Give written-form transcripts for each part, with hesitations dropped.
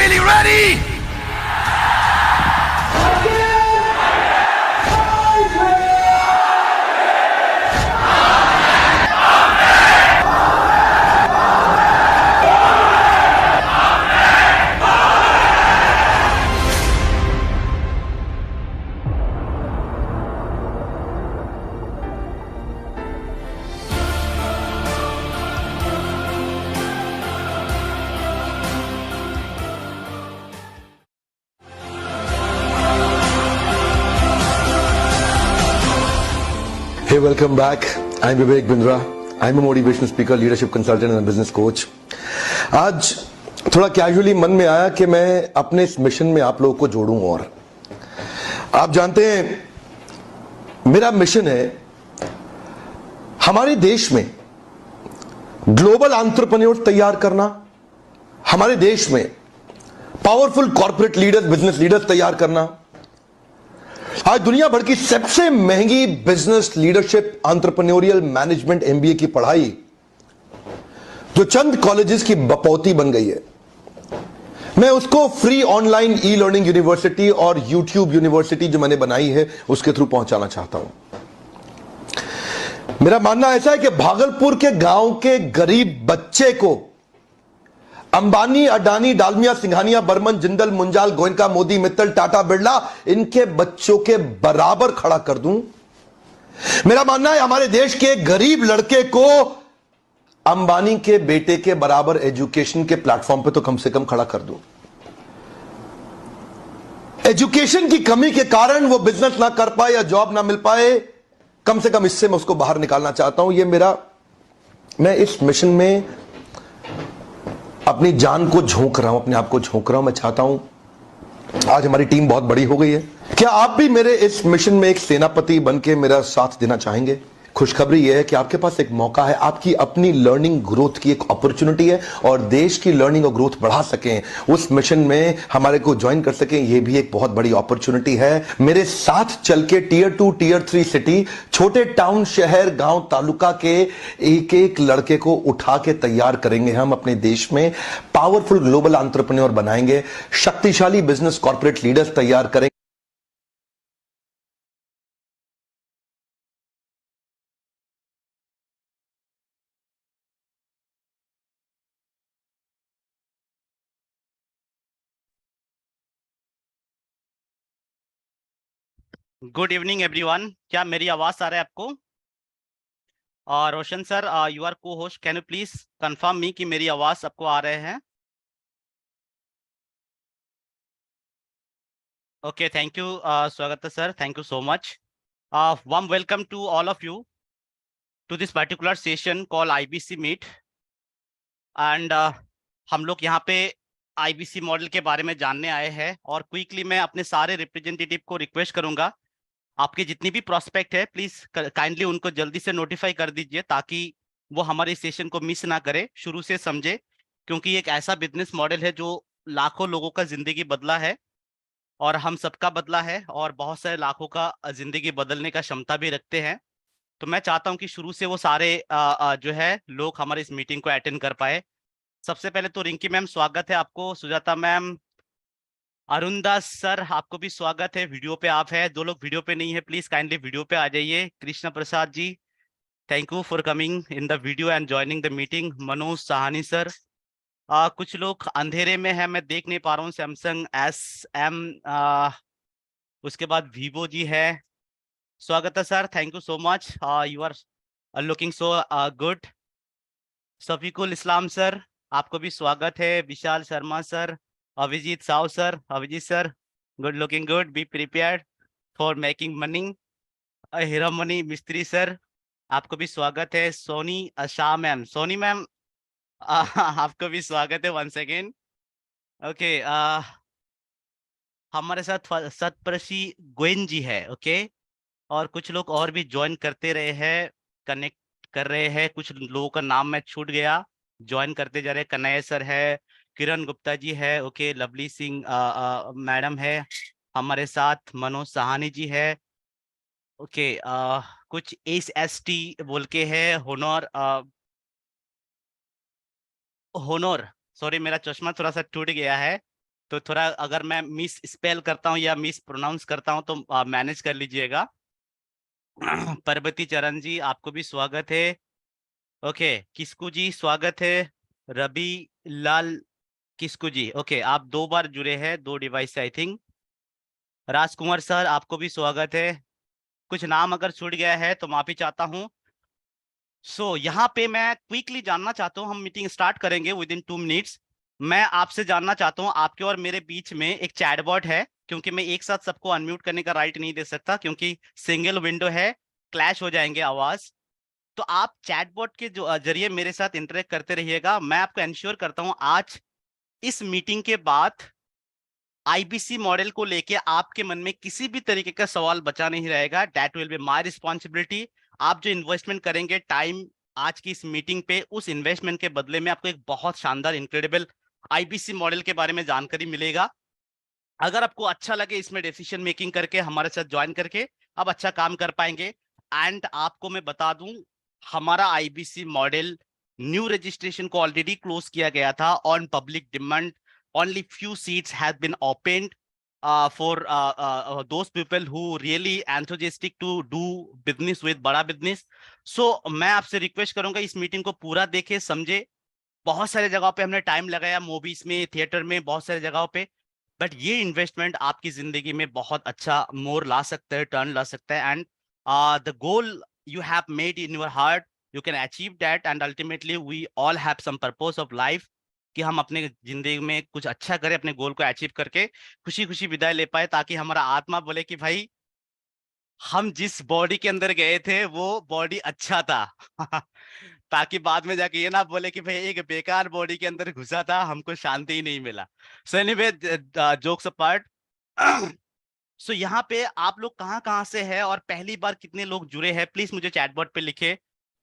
really ready? Hey, welcome back. I'm Vivek Bindra. I'm a motivational speaker, leadership consultant and a business coach. आज थोड़ा casually मन में आया कि मैं अपने इस मिशन में आप लोगों को जोड़ूं और आप जानते हैं मेरा मिशन है हमारे देश में ग्लोबल एंटरप्रेन्योर तैयार करना, हमारे देश में powerful corporate leaders, business leaders तैयार करना। आज दुनिया भर की सबसे महंगी business leadership entrepreneurial management MBA की पढ़ाई जो चंद कॉलेजेस की बपौती बन गई है, मैं उसको free online e learning university और यूट्यूब यूनिवर्सिटी जो मैंने बनाई है उसके थ्रू पहुंचाना चाहता हूं। मेरा मानना ऐसा है कि भागलपुर के गांव के गरीब बच्चे को अंबानी, अडानी, डालमिया, सिंघानिया, बर्मन, जिंदल, मुंजाल, गोयनका, मोदी, मित्तल, टाटा, बिरला, इनके बच्चों के बराबर खड़ा कर दूं। मेरा मानना है हमारे देश के गरीब लड़के को अंबानी के बेटे के बराबर एजुकेशन के प्लेटफॉर्म पे तो कम से कम खड़ा कर दूं। एजुकेशन की कमी के कारण वो बिजनेस ना कर पाए या जॉब ना मिल पाए, कम से कम इससे मैं उसको बाहर निकालना चाहता हूं। मैं इस मिशन में अपनी जान को झोंक रहा हूं, अपने आप को झोंक रहा हूं। मैं चाहता हूं, आज हमारी टीम बहुत बड़ी हो गई है, क्या आप भी मेरे इस मिशन में एक सेनापति बनके मेरा साथ देना चाहेंगे? खुशखबरी यह है कि आपके पास एक मौका है, आपकी अपनी लर्निंग ग्रोथ की एक अपॉर्चुनिटी है और देश की लर्निंग और ग्रोथ बढ़ा सकें, उस मिशन में हमारे को ज्वाइन कर सकें, यह भी एक बहुत बड़ी अपॉर्चुनिटी है। मेरे साथ चल के टियर 2, टियर 3 सिटी, छोटे टाउन, शहर, गांव, तालुका के एक एक लड़के को उठा के तैयार करेंगे हम अपने देश में, पावरफुल ग्लोबल एंटरप्रेन्योर बनाएंगे, शक्तिशाली बिजनेस कॉर्पोरेट लीडर्स तैयार करेंगे। Good evening everyone. क्या मेरी आवाज आ रहा है आपको? और रोशन सर, यू आर को host, can you please confirm me कि मेरी आवाज आपको आ रहे हैं? ओके, थैंक यू स्वागत है sir, thank you so much. Warm welcome to all of you to this particular session call IBC meet. एंड हम लोग यहाँ पे आईबीसी मॉडल के बारे में जानने आए हैं और क्विकली मैं अपने सारे रिप्रेजेंटेटिव को रिक्वेस्ट करूंगा, आपके जितनी भी प्रोस्पेक्ट है प्लीज काइंडली उनको जल्दी से नोटिफाई कर दीजिए ताकि वो हमारे सेशन को मिस ना करे, शुरू से समझे, क्योंकि एक ऐसा बिजनेस मॉडल है जो लाखों लोगों का जिंदगी बदला है और हम सबका बदला है और बहुत सारे लाखों का जिंदगी बदलने का क्षमता भी रखते हैं। तो मैं चाहता हूं कि शुरू से वो सारे जो है लोग हमारे इस मीटिंग को अटेंड कर पाए। सबसे पहले तो रिंकी मैम स्वागत है आपको, सुजाता मैम, अरुणदास सर आपको भी स्वागत है। वीडियो पे आप है, दो लोग वीडियो पे नहीं है, प्लीज काइंडली वीडियो पे आ जाइए। Krishna Prasad ji, thank you for coming in the video and joining the meeting. Manoj Sahni sir, कुछ लोग अंधेरे में है, मैं देख नहीं पा रहा हूँ। सैमसंग SM, उसके बाद वीवो जी है, स्वागत है sir, thank you so much, you are looking so good. Safikul Islam sir, आपको भी स्वागत है। Vishal Sharma sir, Abhijit Saw sir, Abhijit sir, good looking good, be prepared for making money. Hiramani Mistry sir, आपको भी स्वागत है। सोनी शाह मैम, सोनी मैम आपको भी स्वागत है वंस अगेन। ओके, हमारे साथ सतप्रसी गोइन जी है, ओके, और कुछ लोग और भी ज्वाइन करते रहे हैं, कनेक्ट कर रहे हैं। कुछ लोगों का नाम मैं छूट गया, ज्वाइन करते जा रहे। कन्हैया सर है, किरण गुप्ता जी है, ओके, लवली सिंह मैडम है हमारे साथ, मनोज सहानी जी है, ओके, कुछ SST बोल के है, होनर, होनर, सॉरी मेरा चश्मा थोड़ा सा टूट गया है, तो थोड़ा अगर मैं मिस स्पेल करता हूँ या मिस प्रोनाउंस करता हूँ तो मैनेज कर लीजिएगा। परबती चरण जी, आपको भी स्वागत है। ओके, किस्कू जी स्वागत है। रवि लाल किस्कू जी, ओके, आप 2 बार जुड़े हैं, 2 डिवाइस से आई थिंक। राजकुमार सर, आपको भी स्वागत है। कुछ नाम अगर छूट गया है तो माफी चाहता हूँ। यहाँ पे मैं क्विकली जानना चाहता हूँ, हम मीटिंग स्टार्ट करेंगे विद इन 2 मिनट्स। मैं आपसे जानना चाहता हूँ, आपके और मेरे बीच में एक चैटबॉट है, क्योंकि मैं एक साथ सबको अनम्यूट करने का राइट नहीं दे सकता, क्योंकि सिंगल विंडो है, क्लैश हो जाएंगे आवाज। तो आप चैटबॉट के जो जरिए मेरे साथ इंटरेक्ट करते रहिएगा। मैं आपको इंश्योर करता हूँ आज इस मीटिंग के बाद आईबीसी मॉडल को लेके आपके मन में किसी भी तरीके का सवाल बचा नहीं रहेगा। That will be my responsibility. आप जो इन्वेस्टमेंट करेंगे टाइम आज की इस मीटिंग पे, उस इन्वेस्टमेंट के बदले में आपको एक बहुत शानदार इनक्रेडिबल आईबीसी मॉडल के बारे में जानकारी मिलेगा। अगर आपको अच्छा लगे इसमें डिसीजन मेकिंग करके हमारे साथ ज्वाइन करके आप अच्छा काम कर पाएंगे। एंड आपको मैं बता दूं, हमारा आईबीसी मॉडल न्यू रजिस्ट्रेशन को ऑलरेडी क्लोज किया गया था on public demand. Only few seats have been opened for those people who really enthusiastic to do business with बड़ा बिजनेस। मैं आपसे रिक्वेस्ट करूंगा इस मीटिंग को पूरा देखे समझे। बहुत सारे जगहों पे हमने टाइम लगाया, मूवीज में, थिएटर में, बहुत सारे जगहों पे, बट ये इन्वेस्टमेंट आपकी जिंदगी में बहुत अच्छा मोड़ ला सकता है, टर्न ला सकता है। And the goal you have made in your heart, you can achieve that. And ultimately we all have some purpose of life, कि हम अपने जिंदगी में कुछ अच्छा करें, अपने गोल को अचीव करके खुशी खुशी विदाई ले पाए, ताकि हमारा आत्मा बोले कि भाई हम जिस बॉडी के अंदर गए थे वो बॉडी अच्छा था। ताकि बाद में जाके ये ना बोले कि भाई एक बेकार बॉडी के अंदर घुसा था, हमको शांति ही नहीं मिला। सो एनीवे, जोक्स अपार्ट, सो यहाँ पे आप लोग कहाँ कहाँ से हैं और पहली बार कितने लोग जुड़े हैं, प्लीज मुझे चैटबॉट पे लिखे।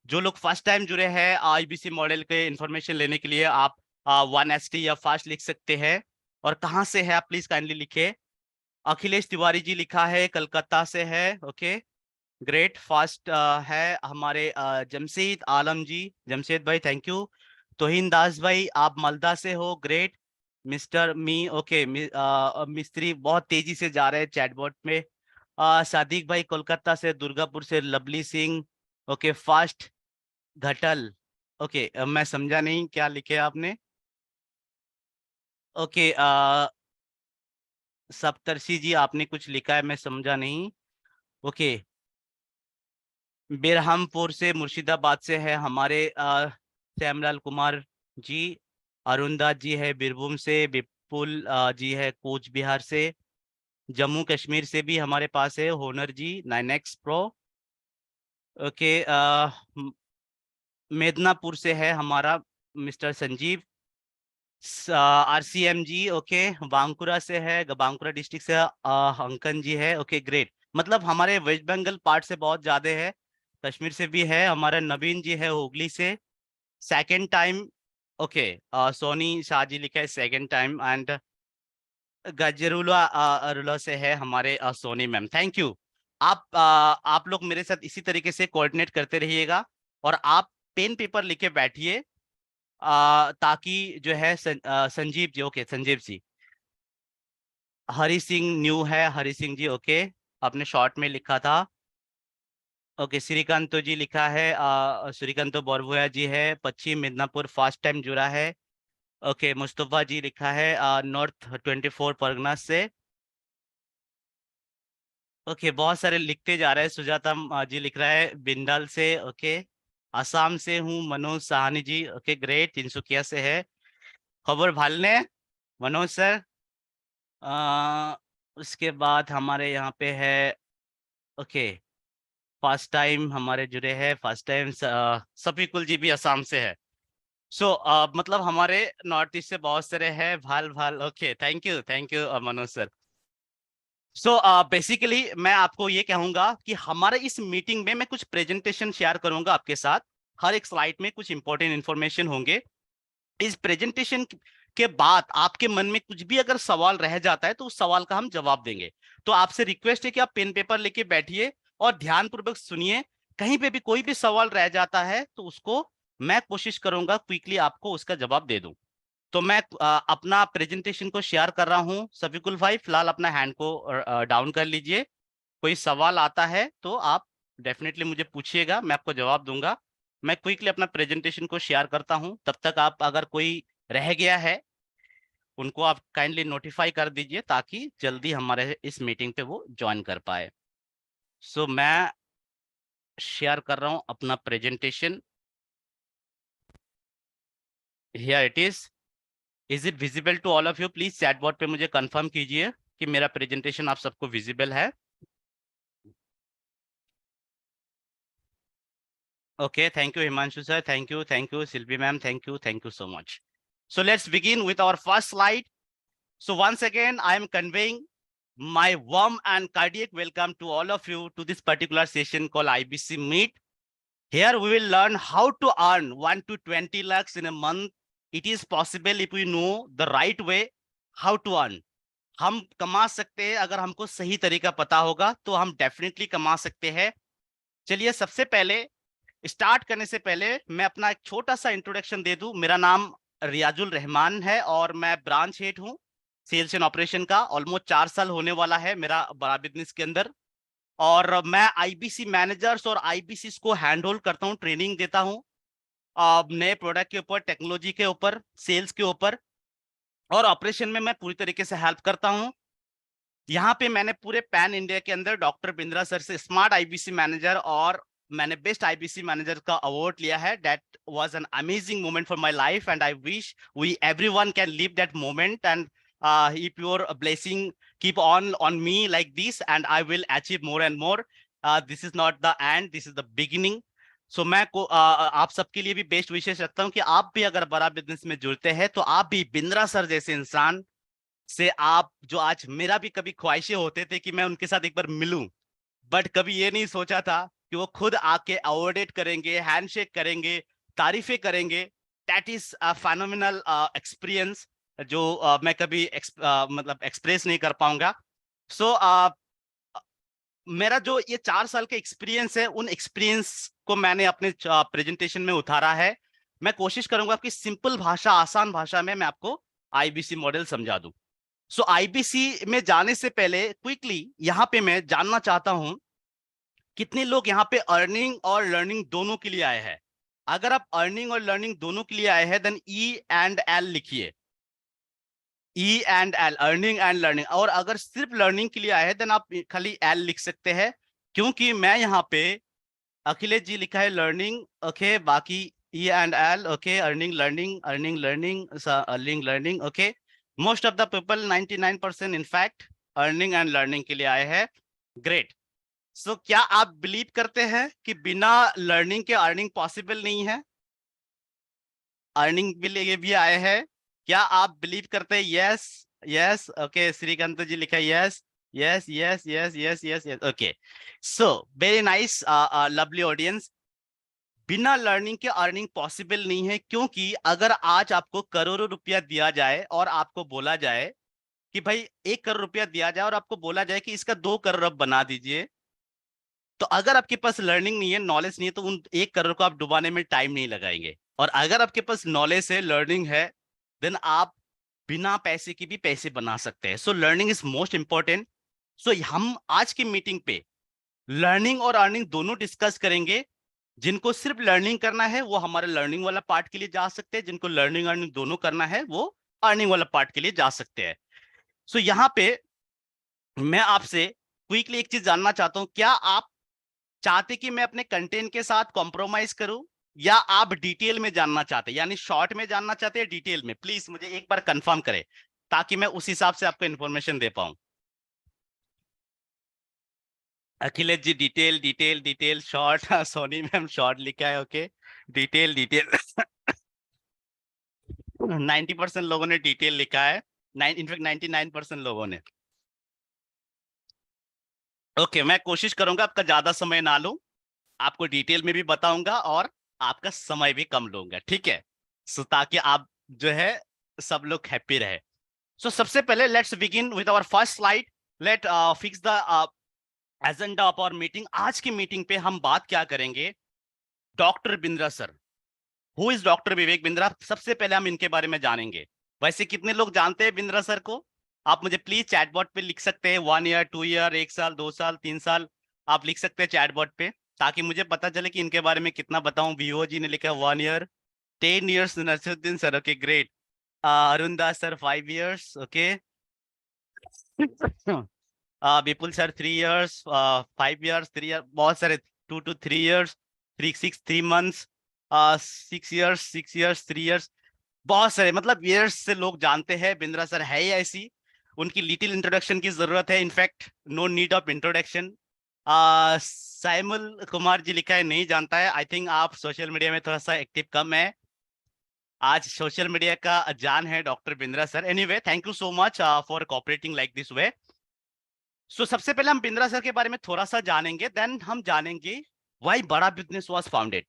जो लोग फर्स्ट टाइम जुड़े हैं आईबीसी मॉडल के इंफॉर्मेशन लेने के लिए, आप 1ST या फास्ट लिख सकते हैं। और कहाँ से है आप प्लीज काइंडली लिखे। अखिलेश तिवारी जी लिखा है, कलकत्ता से है, ओके ग्रेट। फास्ट है हमारे जमशेद आलम जी, जमशेद भाई थैंक यू। तोहिन दास भाई, आप मालदा से हो, ग्रेट। मिस्टर मी, ओके, मिस्त्री बहुत तेजी से जा रहे हैं चैटबॉट में। सादिक भाई कोलकाता से, दुर्गापुर से लवली सिंह, ओके। फास्ट घटल, ओके, मैं समझा नहीं क्या लिखे आपने, ओके। सप्तर्षि जी आपने कुछ लिखा है, मैं समझा नहीं, ओके। बेरहमपुर से, मुर्शिदाबाद से है हमारे श्यामलाल कुमार जी। अरुणदास जी है बीरभूम से। विपुल जी है कूच बिहार से। जम्मू कश्मीर से भी हमारे पास है होनर जी 9X Pro, ओके। मेदनापुर से है हमारा मिस्टर संजीव। RCM जी, ओके। बांकुरा से है, बांकुरा डिस्ट्रिक्ट से अंकन जी है, ओके ग्रेट। मतलब हमारे वेस्ट बंगाल पार्ट से बहुत ज्यादा है, कश्मीर से भी है। हमारा नवीन जी है हुगली से, second time, okay. Soni Shah ji लिखा है सेकेंड टाइम। एंड गजरुला अरुला से है हमारे सोनी मैम, थैंक यू। आप लोग मेरे साथ इसी तरीके से कोऑर्डिनेट करते रहिएगा और आप पेन पेपर लिखे बैठिए, ताकि जो है संजीव जी, ओके संजीव जी। हरि सिंह न्यू है, हरि सिंह जी, ओके, आपने शॉर्ट में लिखा था, ओके। श्रीकांतो जी लिखा है, श्रीकांतो बोरभुया जी है, पश्चिम मिदनापुर, फर्स्ट टाइम जुड़ा है, ओके। मुस्तफा जी लिखा है नॉर्थ 24 परगना से, ओके। बहुत सारे लिखते जा रहे हैं। सुजाता जी लिख रहा है बिंदाल से, ओके। असम से हूँ मनोज साहनी जी, ओके ग्रेट। तिनसुकिया से है खबर भालने मनोज सर। अ, उसके बाद हमारे यहाँ पे है, ओके, फर्स्ट टाइम हमारे जुड़े हैं, फर्स्ट टाइम सफीकुल जी भी असम से है। मतलब हमारे नॉर्थ ईस्ट से बहुत सारे हैं, भाल भाल, okay thank you Manoj sir. Basically मैं आपको ये कहूंगा कि हमारे इस मीटिंग में मैं कुछ प्रेजेंटेशन शेयर करूंगा आपके साथ। हर एक स्लाइड में कुछ इंपॉर्टेंट इंफॉर्मेशन होंगे। इस प्रेजेंटेशन के बाद आपके मन में कुछ भी अगर सवाल रह जाता है तो उस सवाल का हम जवाब देंगे। तो आपसे रिक्वेस्ट है कि आप पेन पेपर लेके बैठिए और ध्यानपूर्वक सुनिए। कहीं पे भी कोई भी सवाल रह जाता है तो उसको मैं कोशिश करूंगा क्विकली आपको उसका जवाब दे दूं। तो मैं अपना प्रेजेंटेशन को शेयर कर रहा हूं। सफीकुल भाई फिलहाल अपना हैंड को डाउन कर लीजिए। कोई सवाल आता है तो आप डेफिनेटली मुझे पूछिएगा, मैं आपको जवाब दूंगा। मैं क्विकली अपना प्रेजेंटेशन को शेयर करता हूं, तब तक आप अगर कोई रह गया है उनको आप काइंडली नोटिफाई कर दीजिए ताकि जल्दी हमारे इस मीटिंग पे वो ज्वाइन कर पाए। सो मैं शेयर कर रहा हूं अपना presentation. Here it is it visible to all of you? Please chat bot पे मुझे कंफर्म कीजिए कि मेरा प्रेजेंटेशन आप सबको विजिबल है। Okay, thank you, Himanshu sir. Thank you, Sylvie ma'am. Thank you so much. So let's begin with our first slide. So once again, I am conveying my warm and cardiac welcome to all of you to this particular session called IBC Meet. Here we will learn how to earn 1 to 20 lakhs in a month. It is possible if we know the right way how to earn. हम कमा सकते हैं अगर हमको सही तरीका पता होगा तो हम डेफिनेटली कमा सकते हैं। चलिए सबसे पहले स्टार्ट करने से पहले मैं अपना एक छोटा सा इंट्रोडक्शन दे दूं। मेरा नाम रियाजुल रहमान है और मैं ब्रांच हेड हूं सेल्स एंड ऑपरेशन का। ऑलमोस्ट 4 साल होने वाला है मेरा बड़ा बिजनेस के अंदर, और मैं आईबीसी मैनेजर्स और आईबीसी को हैंड होल्ड करता हूं, ट्रेनिंग देता हूं नए प्रोडक्ट के ऊपर, टेक्नोलॉजी के ऊपर, सेल्स के ऊपर, और ऑपरेशन में मैं पूरी तरीके से हेल्प करता हूं। यहाँ पे मैंने पूरे पैन इंडिया के अंदर डॉक्टर बिंद्रा सर से स्मार्ट आईबीसी मैनेजर और मैंने बेस्ट आईबीसी मैनेजर का अवार्ड लिया है। That was an amazing moment for my life and I wish we everyone can live that moment and if your blessing keep on me like this and I will achieve more and more. This is not the end, this is the beginning. So मैं आप सबके लिए भी best विशेष रखता हूँ कि आप भी अगर बड़ा बिजनेस में जुड़ते हैं तो आप भी बिंद्रा सर जैसे इंसान से, आप जो आज मेरा भी कभी ख्वाहिशें होते थे कि मैं उनके साथ एक बार मिलूं, बट कभी ये नहीं सोचा था कि वो खुद आके अवॉर्डेड करेंगे, हैंडशेक करेंगे, तारीफें करेंगे। That is a phenomenal experience जो मैं कभी मतलब एक्सप्रेस नहीं कर पाऊंगा। सो मेरा जो ये 4 साल का एक्सपीरियंस है, उन एक्सपीरियंस को मैंने अपने प्रेजेंटेशन में उतारा है। मैं कोशिश करूंगा कि सिंपल भाषा, आसान भाषा में मैं आपको आईबीसी मॉडल समझा दूं। सो आईबीसी में जाने से पहले क्विकली यहाँ पे मैं जानना चाहता हूं कितने लोग यहाँ पे अर्निंग और लर्निंग दोनों के लिए आए हैं। अगर आप अर्निंग और लर्निंग दोनों के लिए आए हैं देन ई एंड एल लिखिए, E and L, earning and learning. और अगर सिर्फ लर्निंग के लिए आए हैं देन आप खाली एल लिख सकते हैं, क्योंकि मैं यहाँ पे अखिलेश जी लिखा है लर्निंग, ओके, बाकी E and L, okay, earning learning, earning learning, earning learning, okay. Most of the people 99% in fact earning and learning के लिए आए हैं। ग्रेट। सो क्या आप बिलीव करते हैं कि बिना लर्निंग के अर्निंग पॉसिबल नहीं है? अर्निंग के लिए भी आए हैं, क्या आप बिलीव करते हैं? यस यस, ओके, श्रीकांत जी लिखा है yes yes yes yes yes yes yes, okay. So very nice, lovely audience. बिना लर्निंग के अर्निंग पॉसिबल नहीं है, क्योंकि अगर आज आपको करोड़ों रुपया दिया जाए और आपको बोला जाए कि भाई 1 करोड़ रुपया दिया जाए और आपको बोला जाए कि इसका 2 करोड़ अब बना दीजिए, तो अगर आपके पास लर्निंग नहीं है, नॉलेज नहीं है, तो उन 1 करोड़ को आप डुबाने में टाइम नहीं लगाएंगे। और अगर आपके पास नॉलेज है, लर्निंग है, देन आप बिना पैसे की भी पैसे बना सकते हैं। So learning is most important. So हम आज की मीटिंग पे लर्निंग और अर्निंग दोनों डिस्कस करेंगे। जिनको सिर्फ लर्निंग करना है वो हमारे लर्निंग वाला पार्ट के लिए जा सकते हैं, जिनको लर्निंग अर्निंग दोनों करना है वो अर्निंग वाला पार्ट के लिए जा सकते हैं। सो यहाँ पे मैं आपसे क्विकली एक चीज जानना चाहता हूं, क्या आप चाहते कि मैं अपने कंटेंट के साथ कॉम्प्रोमाइज करूं, या आप डिटेल में जानना चाहते, यानी शॉर्ट में जानना चाहते हैं डिटेल में? प्लीज मुझे एक बार कंफर्म करें ताकि मैं उस हिसाब से आपको इंफॉर्मेशन दे पाऊं। Akhilesh ji detail detail detail, short, Soni ma'am short लिखा है, ओके, डिटेल डिटेल। 90% लोगों ने डिटेल लिखा है, इनफैक्ट 99% लोगों ने। ओके, मैं कोशिश करूंगा आपका ज्यादा समय ना लूं, आपको डिटेल में भी बताऊंगा और आपका समय भी कम लूंगा, ठीक है? सो ताकि आप जो है सब लोग हैप्पी रहे। सो सबसे पहले let's begin with our first slide. Let fix the agenda of our meeting. आज की मीटिंग पे हम बात क्या करेंगे? Doctor Bindra sir. Who is doctor Vivek Bindra? सबसे पहले हम इनके बारे में जानेंगे। वैसे कितने लोग जानते हैं बिंद्रा सर को? आप मुझे प्लीज चैटबॉट पे लिख सकते हैं 1 ईयर, 2 ईयर, 1 साल, 2 साल, 3 साल, आप लिख सकते हैं चैटबॉट पे, ताकि मुझे पता चले कि इनके बारे में कितना बताऊं। वीओ जी ने लिखा 1 year, 10 years Nasruddin sir, okay great. Arun Das sir 5 years, okay. Vipul sir 3 years, 5 years, 3 year, बहुत सारे, 2 to 3 years, 3 months, 6 years, 6 years, 3 years, बहुत सारे, मतलब ईयर्स से लोग जानते हैं बिंद्रा सर है ही ऐसी। उनकी लिटिल इंट्रोडक्शन की जरूरत है, in fact no need of introduction. Saimal Kumar ji लिखा है नहीं जानता है, आई थिंक आप सोशल मीडिया में थोड़ा सा एक्टिव कम है। आज सोशल मीडिया का जान है doctor Bindra sir. Anyway, thank you so much for cooperating like this way. So सबसे पहले हम बिंद्रा सर के बारे में थोड़ा सा जानेंगे, देन हम जानेंगे व्हाई बड़ा बिजनेस वाज फाउंडेड।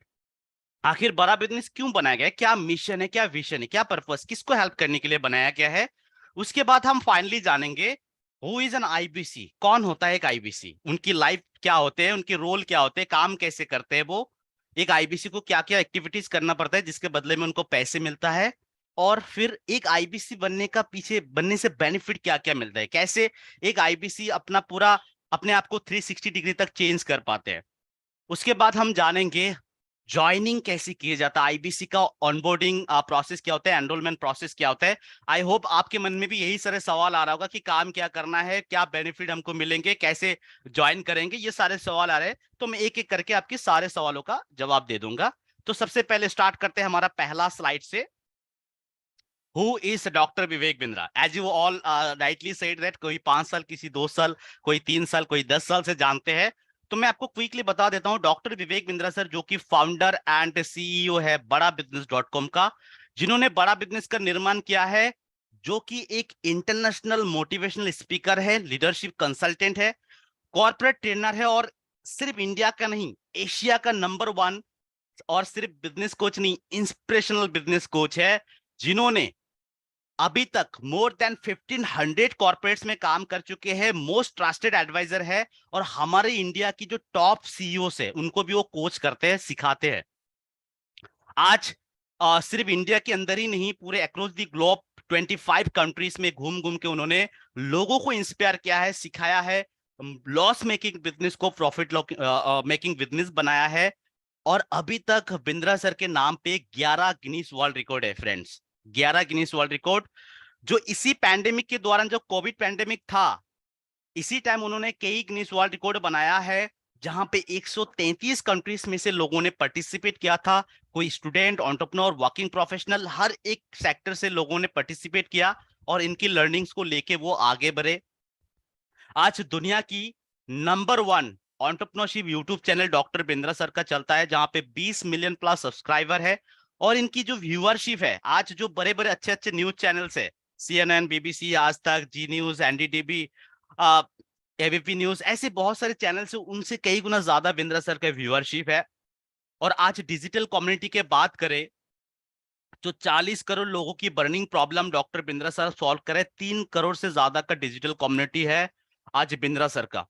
आखिर बड़ा बिजनेस क्यों बनाया गया है, क्या मिशन है, क्या विजन है, क्या पर्पस, किसको हेल्प करने के लिए बनाया गया है। उसके बाद हम फाइनली जानेंगे हु इज एन आईबीसी, कौन होता है एक आईबीसी, उनकी लाइफ क्या होते हैं, उनके रोल क्या होते हैं, काम कैसे करते हैं वो, एक आईबीसी को क्या क्या एक्टिविटीज करना पड़ता है जिसके बदले में उनको पैसे मिलता है, और फिर एक आईबीसी बनने का पीछे बनने से बेनिफिट क्या क्या मिलता है, कैसे एक आईबीसी अपना पूरा अपने आप को 360 डिग्री तक चेंज कर पाते हैं। उसके बाद हम जानेंगे ज्वाइनिंग कैसे किया जाता है, आईबीसी का ऑनबोर्डिंग प्रोसेस क्या होता है, एनरोलमेंट प्रोसेस क्या होता है। आई होप आपके मन में भी यही सारे सवाल आ रहा होगा कि काम क्या करना है, क्या बेनिफिट हमको मिलेंगे, कैसे ज्वाइन करेंगे, ये सारे सवाल आ रहे हैं। तो मैं एक एक करके आपके सारे सवालों का जवाब दे दूंगा। तो सबसे पहले स्टार्ट करते हैं हमारा पहला स्लाइड से। Who is doctor Vivek Bindra? As you all rightly said that, कोई 5 साल, किसी 2 साल, कोई 3 साल, कोई 10 साल से जानते हैं। तो मैं आपको क्विकली बता देता हूं, डॉक्टर विवेक बिंद्रा सर जो कि फाउंडर एंड सीईओ है बड़ा बिजनेस .com का, जिन्होंने बड़ा बिजनेस का निर्माण किया है, जो कि एक इंटरनेशनल मोटिवेशनल स्पीकर है, लीडरशिप कंसल्टेंट है, कॉर्पोरेट ट्रेनर है, और सिर्फ इंडिया का नहीं, एशिया का नंबर 1, और सिर्फ बिजनेस कोच नहीं, इंस्पिरेशनल बिजनेस कोच है, जिन्होंने अभी तक मोर देन 1500 कॉर्पोरेट्स में काम कर चुके हैं, मोस्ट ट्रस्टेड एडवाइजर है, और हमारे इंडिया की जो टॉप सीईओ है उनको भी वो कोच करते हैं, सिखाते हैं। आज सिर्फ इंडिया के अंदर ही नहीं, पूरे अक्रॉस दी ग्लोब 25 कंट्रीज में घूम घूम के उन्होंने लोगों को इंस्पायर किया है, सिखाया है, लॉस मेकिंग बिजनेस को प्रॉफिट मेकिंग बिजनेस बनाया है। और अभी तक बिंद्रा सर के नाम पे 11 गिनीज वर्ल्ड रिकॉर्ड है फ्रेंड्स, 11 गिनीज वर्ल्ड रिकॉर्ड, जो इसी पैंडेमिक के दौरान, जो कोविड पैंडेमिक था, इसी टाइम उन्होंने कई गिनीज वर्ल्ड रिकॉर्ड बनाया है, जहां पे 133 कंट्रीज में से लोगों ने पार्टिसिपेट किया था। कोई स्टूडेंट, एंटरप्रेन्योर, वर्किंग प्रोफेशनल, हर एक सेक्टर से लोगों ने पार्टिसिपेट किया और इनकी लर्निंग्स को लेके वो आगे बढ़े। आज दुनिया की number 1 entrepreneurship YouTube channel doctor Bindra sir का चलता है, जहां पे 20 मिलियन प्लस सब्सक्राइबर है, और इनकी जो व्यूअरशिप है, आज जो बड़े बड़े अच्छे अच्छे न्यूज चैनल्स है, CNN, BBC, आज तक, जी न्यूज, NDTV, एबीपी न्यूज, ऐसे बहुत सारे चैनल से उनसे कई गुना ज्यादा बिंद्रा सर का व्यूअरशिप है। और आज डिजिटल कम्युनिटी के बात करें तो 40 करोड़ लोगों की burning problem doctor Bindra sir solve करे, 3 करोड़ से ज्यादा का डिजिटल कम्युनिटी है आज बिंद्रा सर का।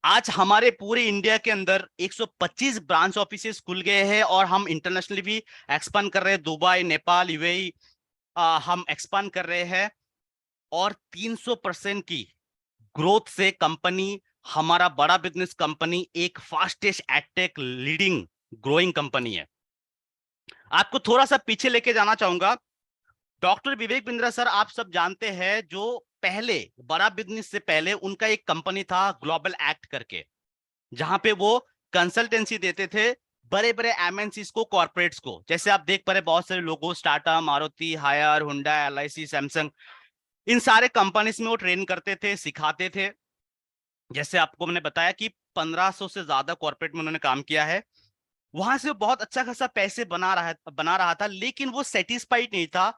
आज हमारे पूरे इंडिया के अंदर 125 ब्रांच ऑफिसेस खुल गए हैं, और हम इंटरनेशनली भी एक्सपांड कर रहे हैं, दुबई, नेपाल, यूएई, हम एक्सपांड कर रहे हैं, और 300% की ग्रोथ से कंपनी, हमारा बड़ा बिजनेस कंपनी एक fastest edtech leading growing company है। आपको थोड़ा सा पीछे लेके जाना चाहूंगा। डॉक्टर विवेक बिंद्रा सर आप सब जानते हैं, जो पहले बड़ा बिजनेस से पहले उनका एक कंपनी था ग्लोबल एक्ट करके, जहां पे वो कंसल्टेंसी देते थे बड़े बड़े एमएनसीज को, कॉर्पोरेट्स को। जैसे आप देख पा रहे बहुत सारे लोगो, टाटा, मारुति, हायर, हुंडा, LIC, सैमसंग, इन सारे कंपनीज में वो ट्रेन करते थे, सिखाते थे। जैसे आपको मैंने बताया कि 1500 से ज्यादा कॉर्पोरेट में उन्होंने काम किया है, वहां से वो बहुत अच्छा खासा पैसे बना रहा था, लेकिन वो सेटिस्फाइड नहीं था,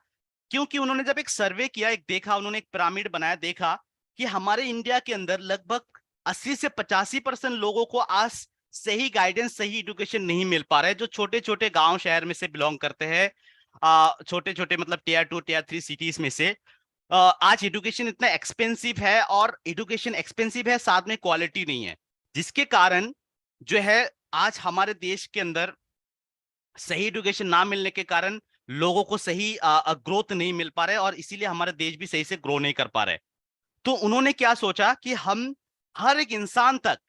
क्योंकि उन्होंने जब एक सर्वे किया, एक देखा, उन्होंने एक पिरामिड बनाया, देखा कि हमारे इंडिया के अंदर लगभग 80 से 85% लोगों को आज सही गाइडेंस, सही एजुकेशन नहीं मिल पा रहा है, जो छोटे छोटे गांव शहर में से बिलोंग करते हैं, छोटे छोटे मतलब Tier 2, Tier 3 सिटीज में से। आज एजुकेशन इतना एक्सपेंसिव है, और एजुकेशन एक्सपेंसिव है, साथ में क्वालिटी नहीं है, जिसके कारण जो है आज हमारे देश के अंदर सही एजुकेशन ना मिलने के कारण लोगों को सही ग्रोथ नहीं मिल पा रहे और इसीलिए हमारे देश भी सही से ग्रो नहीं कर पा रहे। तो उन्होंने क्या सोचा कि हम हर एक इंसान तक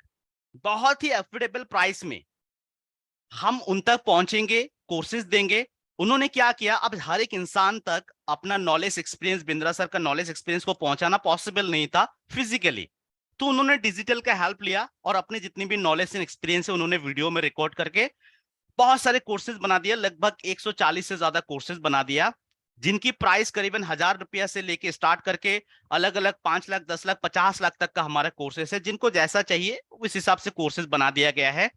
बहुत ही अफोर्डेबल प्राइस में हम उन तक पहुंचेंगे, कोर्सेज देंगे। उन्होंने क्या किया, अब हर एक इंसान तक अपना नॉलेज एक्सपीरियंस, बिंद्रा सर का नॉलेज एक्सपीरियंस को पहुंचाना पॉसिबल नहीं था फिजिकली। तो उन्होंने डिजिटल का हेल्प लिया और अपने जितनी भी नॉलेज एंड एक्सपीरियंस है उन्होंने वीडियो में रिकॉर्ड करके बहुत सारे कोर्सेज बना दिया। लगभग 140 से ज्यादा कोर्सेज बना दिया, जिनकी प्राइस करीबन 1,000 रुपया से लेके स्टार्ट करके अलग अलग 5 लाख, 10 लाख, 50 लाख तक का हमारा कोर्सेज है। जिनको जैसा चाहिए उस हिसाब से कोर्सेज बना दिया गया है,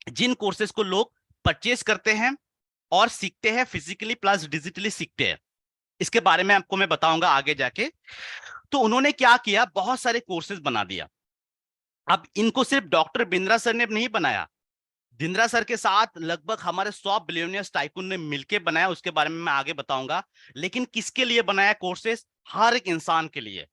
जिन कोर्सेज को लोग परचेज करते हैं और सीखते हैं, फिजिकली प्लस डिजिटली सीखते हैं। इसके बारे में आपको मैं बताऊंगा आगे जाके। तो उन्होंने क्या किया, बहुत सारे कोर्सेज बना दिया। अब इनको सिर्फ डॉक्टर बिंद्रा सर ने नहीं बनाया, बिंद्रा सर के साथ लगभग हमारे 100 बिलियनियर्स टाइकून ने मिलकर बनाया। उसके बारे में मैं आगे बताऊंगा। लेकिन किसके लिए बनाया कोर्सेज? हर एक इंसान के लिए।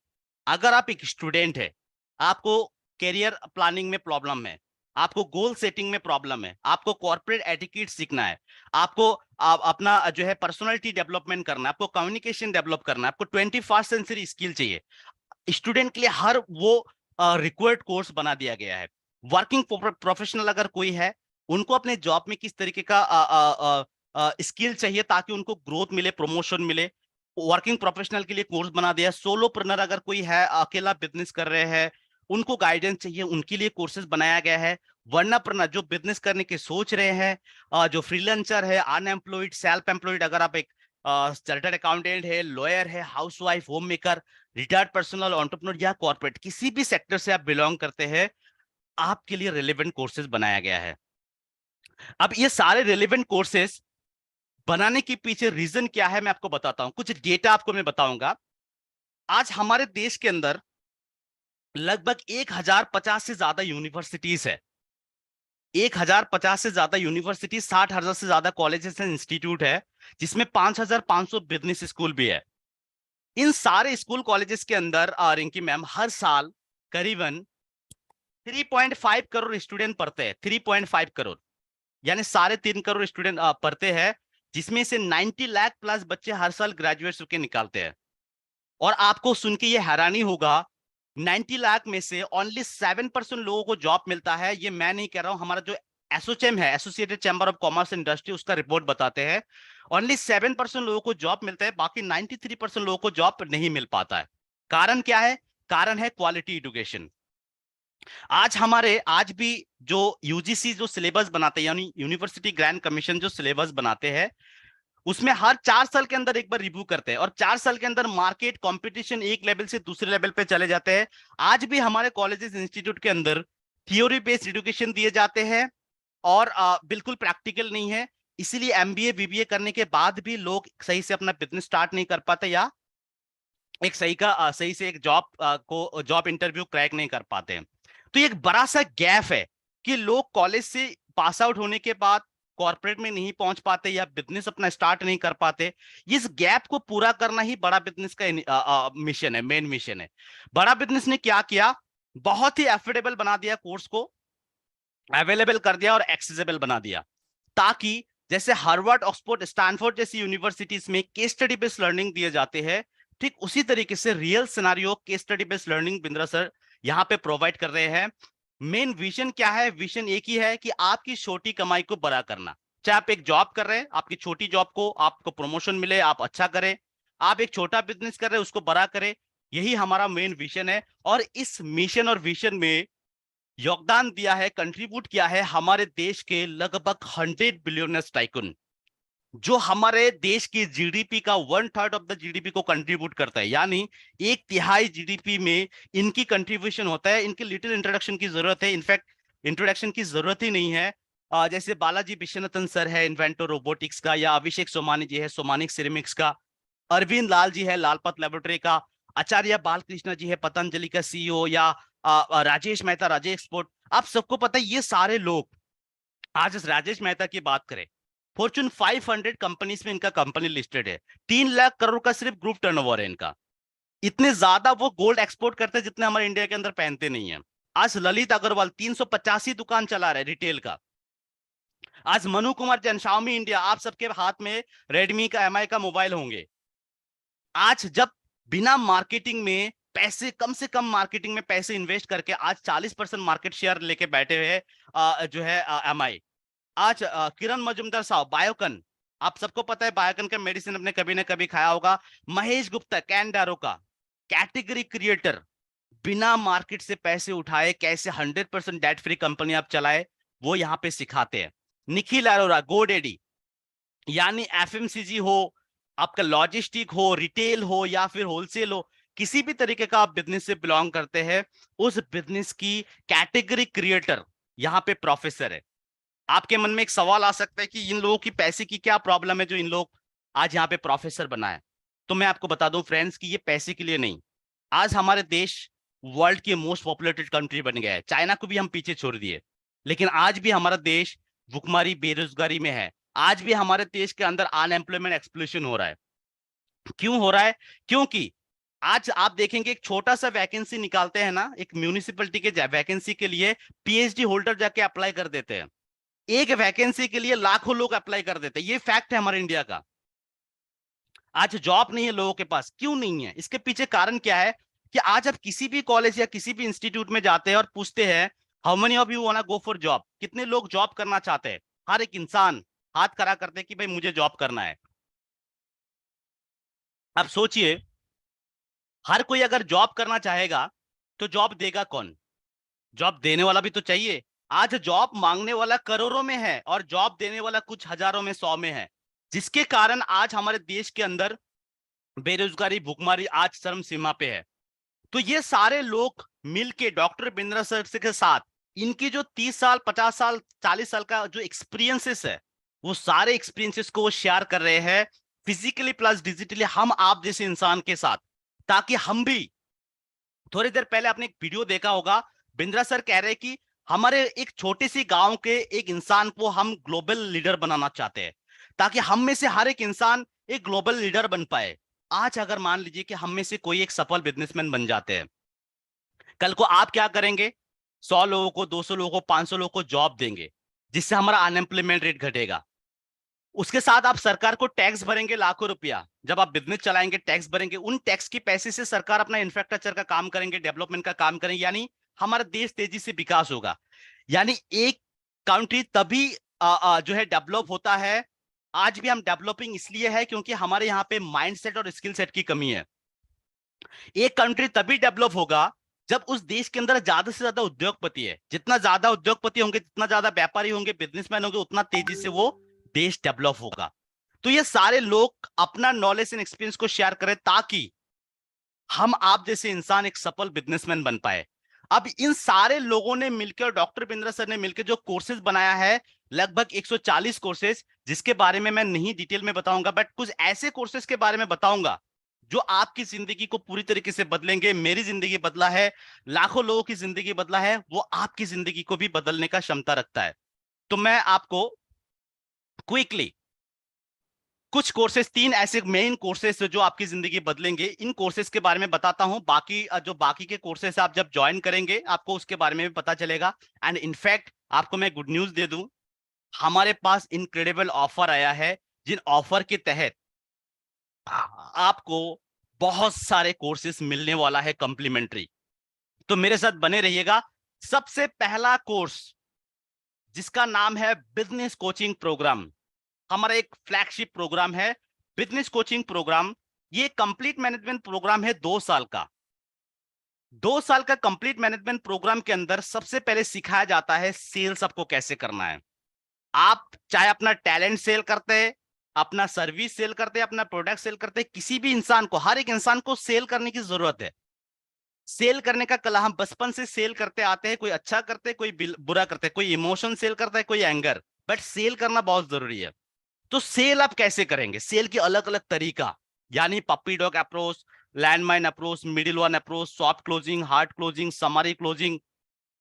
अगर आप एक स्टूडेंट है, आपको कैरियर प्लानिंग में प्रॉब्लम है, आपको गोल सेटिंग में प्रॉब्लम है, आपको कॉर्पोरेट एटिकेट सीखना है, आपको अपना जो है पर्सनालिटी डेवलपमेंट करना है, आपको कम्युनिकेशन डेवलप करना है, आपको 21st सेंचुरी स्किल चाहिए, स्टूडेंट के लिए हर वो रिक्वायर्ड कोर्स बना दिया गया है। वर्किंग प्रोफेशनल अगर कोई है, उनको अपने जॉब में किस तरीके का स्किल चाहिए ताकि उनको ग्रोथ मिले, प्रमोशन मिले, वर्किंग प्रोफेशनल के लिए कोर्स बना दिया। सोलोप्रेन्योर अगर कोई है, अकेला बिजनेस कर रहे हैं, उनको गाइडेंस चाहिए, उनके लिए कोर्सेज बनाया गया है। वर्नाप्रना जो बिजनेस करने की सोच रहे हैं, जो फ्रीलांसर है, अनएम्प्लॉयड, सेल्फ एम्प्लॉयड, अगर आप एक चार्टर्ड अकाउंटेंट है, लॉयर है, housewife, home maker, retired personal entrepreneur या कॉर्पोरेट, किसी भी सेक्टर से आप बिलोंग करते हैं, आपके लिए रेलेवेंट कोर्सेज बनाया गया है। अब ये सारे रेलेवेंट कोर्सेज बनाने के पीछे रीजन क्या है मैं आपको बताता हूं। कुछ डेटा आपको मैं बताऊंगा। आज हमारे देश के अंदर लगभग 1,050 से ज्यादा यूनिवर्सिटीज है। 1,050 से ज्यादा यूनिवर्सिटी, 60,000 से ज्यादा कॉलेजेस एंड इंस्टीट्यूट है, जिसमें 5,500 बिजनेस स्कूल भी है। इन सारे स्कूल कॉलेजेस के अंदर रिंकी मैम हर साल करीबन 3.5 करोड़ स्टूडेंट पढ़ते हैं। 3.5 करोड़ यानी 3.5 करोड़ स्टूडेंट पढ़ते हैं, जिसमें से 90 लाख प्लस बच्चे हर साल ग्रेजुएट होकर निकालते हैं। और आपको सुन के ये हैरानी होगा, 90 लाख में से ओनली 7% लोगों को जॉब मिलता है। ये मैं नहीं कह रहा हूं, हमारा जो एसोचेम है, associated chamber of commerce industry, उसका रिपोर्ट बताते हैं ओनली 7% लोगों को जॉब मिलता है, बाकी 93% लोगों को जॉब नहीं मिल पाता है। कारण क्या है? कारण है क्वालिटी एजुकेशन। आज भी जो यूजीसी जो सिलेबस बनाते हैं, यानी यूनिवर्सिटी ग्रांट कमीशन जो सिलेबस बनाते हैं, उसमें हर 4 साल के अंदर एक बार रिव्यू करते हैं और 4 साल के अंदर मार्केट कंपटीशन एक लेवल से दूसरे लेवल पे चले जाते हैं। आज भी हमारे कॉलेजेस इंस्टीट्यूट के अंदर थियोरी बेस्ड एजुकेशन दिए जाते हैं और बिल्कुल प्रैक्टिकल नहीं है। इसीलिए एमबीए बीबीए करने के बाद भी लोग सही से अपना बिजनेस स्टार्ट नहीं कर पाते या एक सही से एक जॉब इंटरव्यू क्रैक नहीं कर पाते हैं। तो एक बड़ा सा गैप है कि लोग कॉलेज से पास आउट होने के बाद कॉर्पोरेट में नहीं पहुंच पाते या बिजनेस अपना स्टार्ट नहीं कर पाते। इस गैप को पूरा करना ही बड़ा बिजनेस का मिशन है, मेन मिशन है। बड़ा बिजनेस ने क्या किया, बहुत ही एफोर्डेबल बना दिया, कोर्स को अवेलेबल कर दिया और एक्सेसिबल बना दिया, ताकि जैसे हार्वर्ड, ऑक्सफोर्ड, स्टैनफोर्ड जैसी यूनिवर्सिटीज में केस स्टडी बेस्ड लर्निंग दिए जाते हैं, ठीक उसी तरीके से real scenario case study based learning Bindra sir यहाँ पे प्रोवाइड कर रहे हैं। मेन विजन क्या है? विजन एक ही है कि आपकी छोटी कमाई को बड़ा करना। चाहे आप एक जॉब कर रहे हैं, आपकी छोटी जॉब को आपको प्रमोशन मिले, आप अच्छा करें, आप एक छोटा बिजनेस कर रहे हैं, उसको बड़ा करें, यही हमारा मेन विजन है। और इस मिशन और विजन में योगदान दिया है, कंट्रीब्यूट किया है हमारे देश के लगभग 100 बिलियनर्स टाइकून, जो हमारे देश की जीडीपी का 1/3 ऑफ द जीडीपी को कंट्रीब्यूट करता है। यानी 1/3 जीडीपी में इनकी कंट्रीब्यूशन होता है। इनकी लिटिल इंट्रोडक्शन की जरूरत है, इनफैक्ट इंट्रोडक्शन की जरूरत ही नहीं है। जैसे बालाजी विश्वनाथन सर है, इन्वेंटर रोबोटिक्स का, या अभिषेक सोमानी जी है, सोमानिक सिरेमिक्स का, अरविंद लाल जी है, लालपत लेबोरेटरी का, आचार्य बालकृष्ण जी है, पतंजलि का सीईओ, या राजेश मेहता, राजेश एक्सपोर्ट। आप सबको पता है ये सारे लोग, आज इस राजेश मेहता की बात करें, फॉर्च्यून 500 कंपनीज में इनका कंपनी लिस्टेड है, 3 लाख करोड़ का सिर्फ ग्रुप टर्नओवर है इनका। इतने ज्यादा वो गोल्ड एक्सपोर्ट करते हैं जितने हमारे इंडिया के अंदर पहनते नहीं है। आज ललित अग्रवाल 385 दुकान चला रहे रिटेल का। आज मनु कुमार जैन, Xiaomi इंडिया, आप सबके हाथ में रेडमी का, MI का मोबाइल होंगे। आज जब बिना मार्केटिंग में पैसे, कम से कम मार्केटिंग में पैसे इन्वेस्ट करके आज 40% मार्केट शेयर लेके बैठे हुए जो है MI। आज किरण मजुमदार साहब, बायोकन, आप सबको पता है बायोकन का मेडिसिन अपने कभी ना कभी खाया होगा। महेश गुप्ता, कैंडारो का कैटेगरी क्रिएटर, बिना मार्केट से पैसे उठाए कैसे 100% डेट फ्री कंपनी आप चलाए, वो यहाँ पे सिखाते हैं। निखिल अरोरा, गोडेडी, यानी FMCG हो, आपका लॉजिस्टिक हो, रिटेल हो या फिर होलसेल हो, किसी भी तरीके का आप बिजनेस से बिलोंग करते हैं, उस बिजनेस की कैटेगरी क्रिएटर यहाँ पे प्रोफेसर है। आपके मन में एक सवाल आ सकता है कि इन लोगों की पैसे की क्या प्रॉब्लम है जो इन लोग आज यहाँ पे प्रोफेसर बना है। तो मैं आपको बता दूं फ्रेंड्स कि ये पैसे के लिए नहीं, आज हमारे देश वर्ल्ड की मोस्ट पॉपुलेटेड कंट्री बन गया है। चाइना को भी हम पीछे छोड़ दिए, लेकिन आज भी हमारा देश भुखमरी, बेरोजगारी में है। आज भी हमारे देश के अंदर अनएम्प्लॉयमेंट एक्सप्लोशन हो रहा है। क्यों हो रहा है? क्योंकि आज आप देखेंगे एक छोटा सा वैकेंसी निकालते हैं ना, एक म्यूनिसिपैलिटी के वैकेंसी के लिए PhD होल्डर जाके अप्लाई कर देते हैं। एक वैकेंसी के लिए लाखों लोग अप्लाई कर देते हैं। ये फैक्ट है हमारे इंडिया का। आज जॉब नहीं है लोगों के पास। क्यों नहीं है? इसके पीछे कारण क्या है कि आज आप किसी भी कॉलेज या किसी भी इंस्टीट्यूट में जाते हैं और पूछते हैं how many of you want go for job, कितने लोग जॉब करना चाहते हैं, हर एक इंसान हाथ खड़ा करते हैं कि भाई मुझे जॉब करना है। अब सोचिए, हर कोई अगर जॉब करना चाहेगा तो जॉब देगा कौन? जॉब देने वाला भी तो चाहिए। आज जॉब मांगने वाला करोड़ों में है और जॉब देने वाला कुछ हजारों में, 100 में है, जिसके कारण आज हमारे देश के अंदर बेरोजगारी, भुखमरी आज चरम सीमा पे है। तो ये सारे लोग मिलके डॉक्टर बिंद्रा सर के साथ इनकी जो 30 साल, 50 साल, 40 साल का जो एक्सपीरियंसेस है, वो सारे एक्सपीरियंसेस को वो शेयर कर रहे हैं फिजिकली प्लस डिजिटली, हम आप जैसे इंसान के साथ, ताकि हम भी, थोड़ी देर पहले आपने एक वीडियो देखा होगा, बिंद्रा सर कह रहे हैं कि हमारे एक छोटे सी गांव के एक इंसान को हम ग्लोबल लीडर बनाना चाहते हैं, ताकि हम में से हर एक इंसान एक ग्लोबल लीडर बन पाए। आज अगर मान लीजिए कि हम में से कोई एक सफल बिजनेसमैन बन जाते हैं, कल को आप क्या करेंगे? 100 लोगों को, 200 लोगों को, 500 लोगों को जॉब देंगे, जिससे हमारा अनएम्प्लॉयमेंट रेट घटेगा। उसके साथ आप सरकार को टैक्स भरेंगे लाखों रुपया। जब आप बिजनेस चलाएंगे, टैक्स भरेंगे, उन टैक्स के पैसे से सरकार अपना इंफ्रास्ट्रक्चर का काम करेंगे, डेवलपमेंट का काम करेंगे, यानी हमारा देश तेजी से विकास होगा। यानी एक कंट्री तभी जो है डेवलप होता है। आज भी हम डेवलपिंग इसलिए है क्योंकि हमारे यहाँ पे माइंडसेट और स्किल सेट की कमी है। एक कंट्री तभी डेवलप होगा जब उस देश के अंदर ज्यादा से ज्यादा उद्योगपति है। जितना ज्यादा उद्योगपति होंगे, जितना ज्यादा व्यापारी होंगे, बिजनेसमैन होंगे, उतना तेजी से वो देश डेवलप होगा। तो ये सारे लोग अपना नॉलेज एंड एक्सपीरियंस को शेयर करें ताकि हम आप जैसे इंसान एक सफल बिजनेसमैन बन पाए। अब इन सारे लोगों ने मिलकर, डॉक्टर बिंद्रा सर ने मिलकर जो कोर्सेज बनाया है, लगभग 140 कोर्सेज, जिसके बारे में मैं नहीं डिटेल में बताऊंगा, बट कुछ ऐसे कोर्सेज के बारे में बताऊंगा जो आपकी जिंदगी को पूरी तरीके से बदलेंगे। मेरी जिंदगी बदला है, लाखों लोगों की जिंदगी बदला है, वो आपकी जिंदगी को भी बदलने का क्षमता रखता है। तो मैं आपको क्विकली कुछ कोर्सेज, 3 ऐसे मेन कोर्सेज जो आपकी जिंदगी बदलेंगे, इन कोर्सेज के बारे में बताता हूं। बाकी जो बाकी के कोर्सेज आप जब ज्वाइन करेंगे आपको उसके बारे में भी पता चलेगा। एंड इनफैक्ट आपको मैं गुड न्यूज दे दूं, हमारे पास इनक्रेडिबल ऑफर आया है, जिन ऑफर के तहत आपको बहुत सारे कोर्सेज मिलने वाला है कॉम्प्लीमेंट्री। तो मेरे साथ बने रहिएगा। सबसे पहला कोर्स जिसका नाम है बिजनेस कोचिंग प्रोग्राम, हमारा एक फ्लैगशिप प्रोग्राम है बिजनेस कोचिंग प्रोग्राम। ये कंप्लीट मैनेजमेंट प्रोग्राम है 2 साल का। 2 साल का कंप्लीट मैनेजमेंट प्रोग्राम के अंदर सबसे पहले सिखाया जाता है सेल्स आपको कैसे करना है। आप चाहे अपना टैलेंट सेल करते हैं, अपना सर्विस सेल करते हैं, अपना प्रोडक्ट सेल करते हैं, किसी भी इंसान को, हर एक इंसान को सेल करने की जरूरत है। सेल करने का कला हम बचपन से सेल करते आते हैं। कोई अच्छा करते, कोई बुरा करते, कोई इमोशन सेल करता है, कोई एंगर, बट सेल करना बहुत जरूरी है। तो सेल आप कैसे करेंगे? सेल के अलग अलग तरीका, यानी puppy dog approach, landmine approach, middle one approach, soft closing, hard closing, summary closing,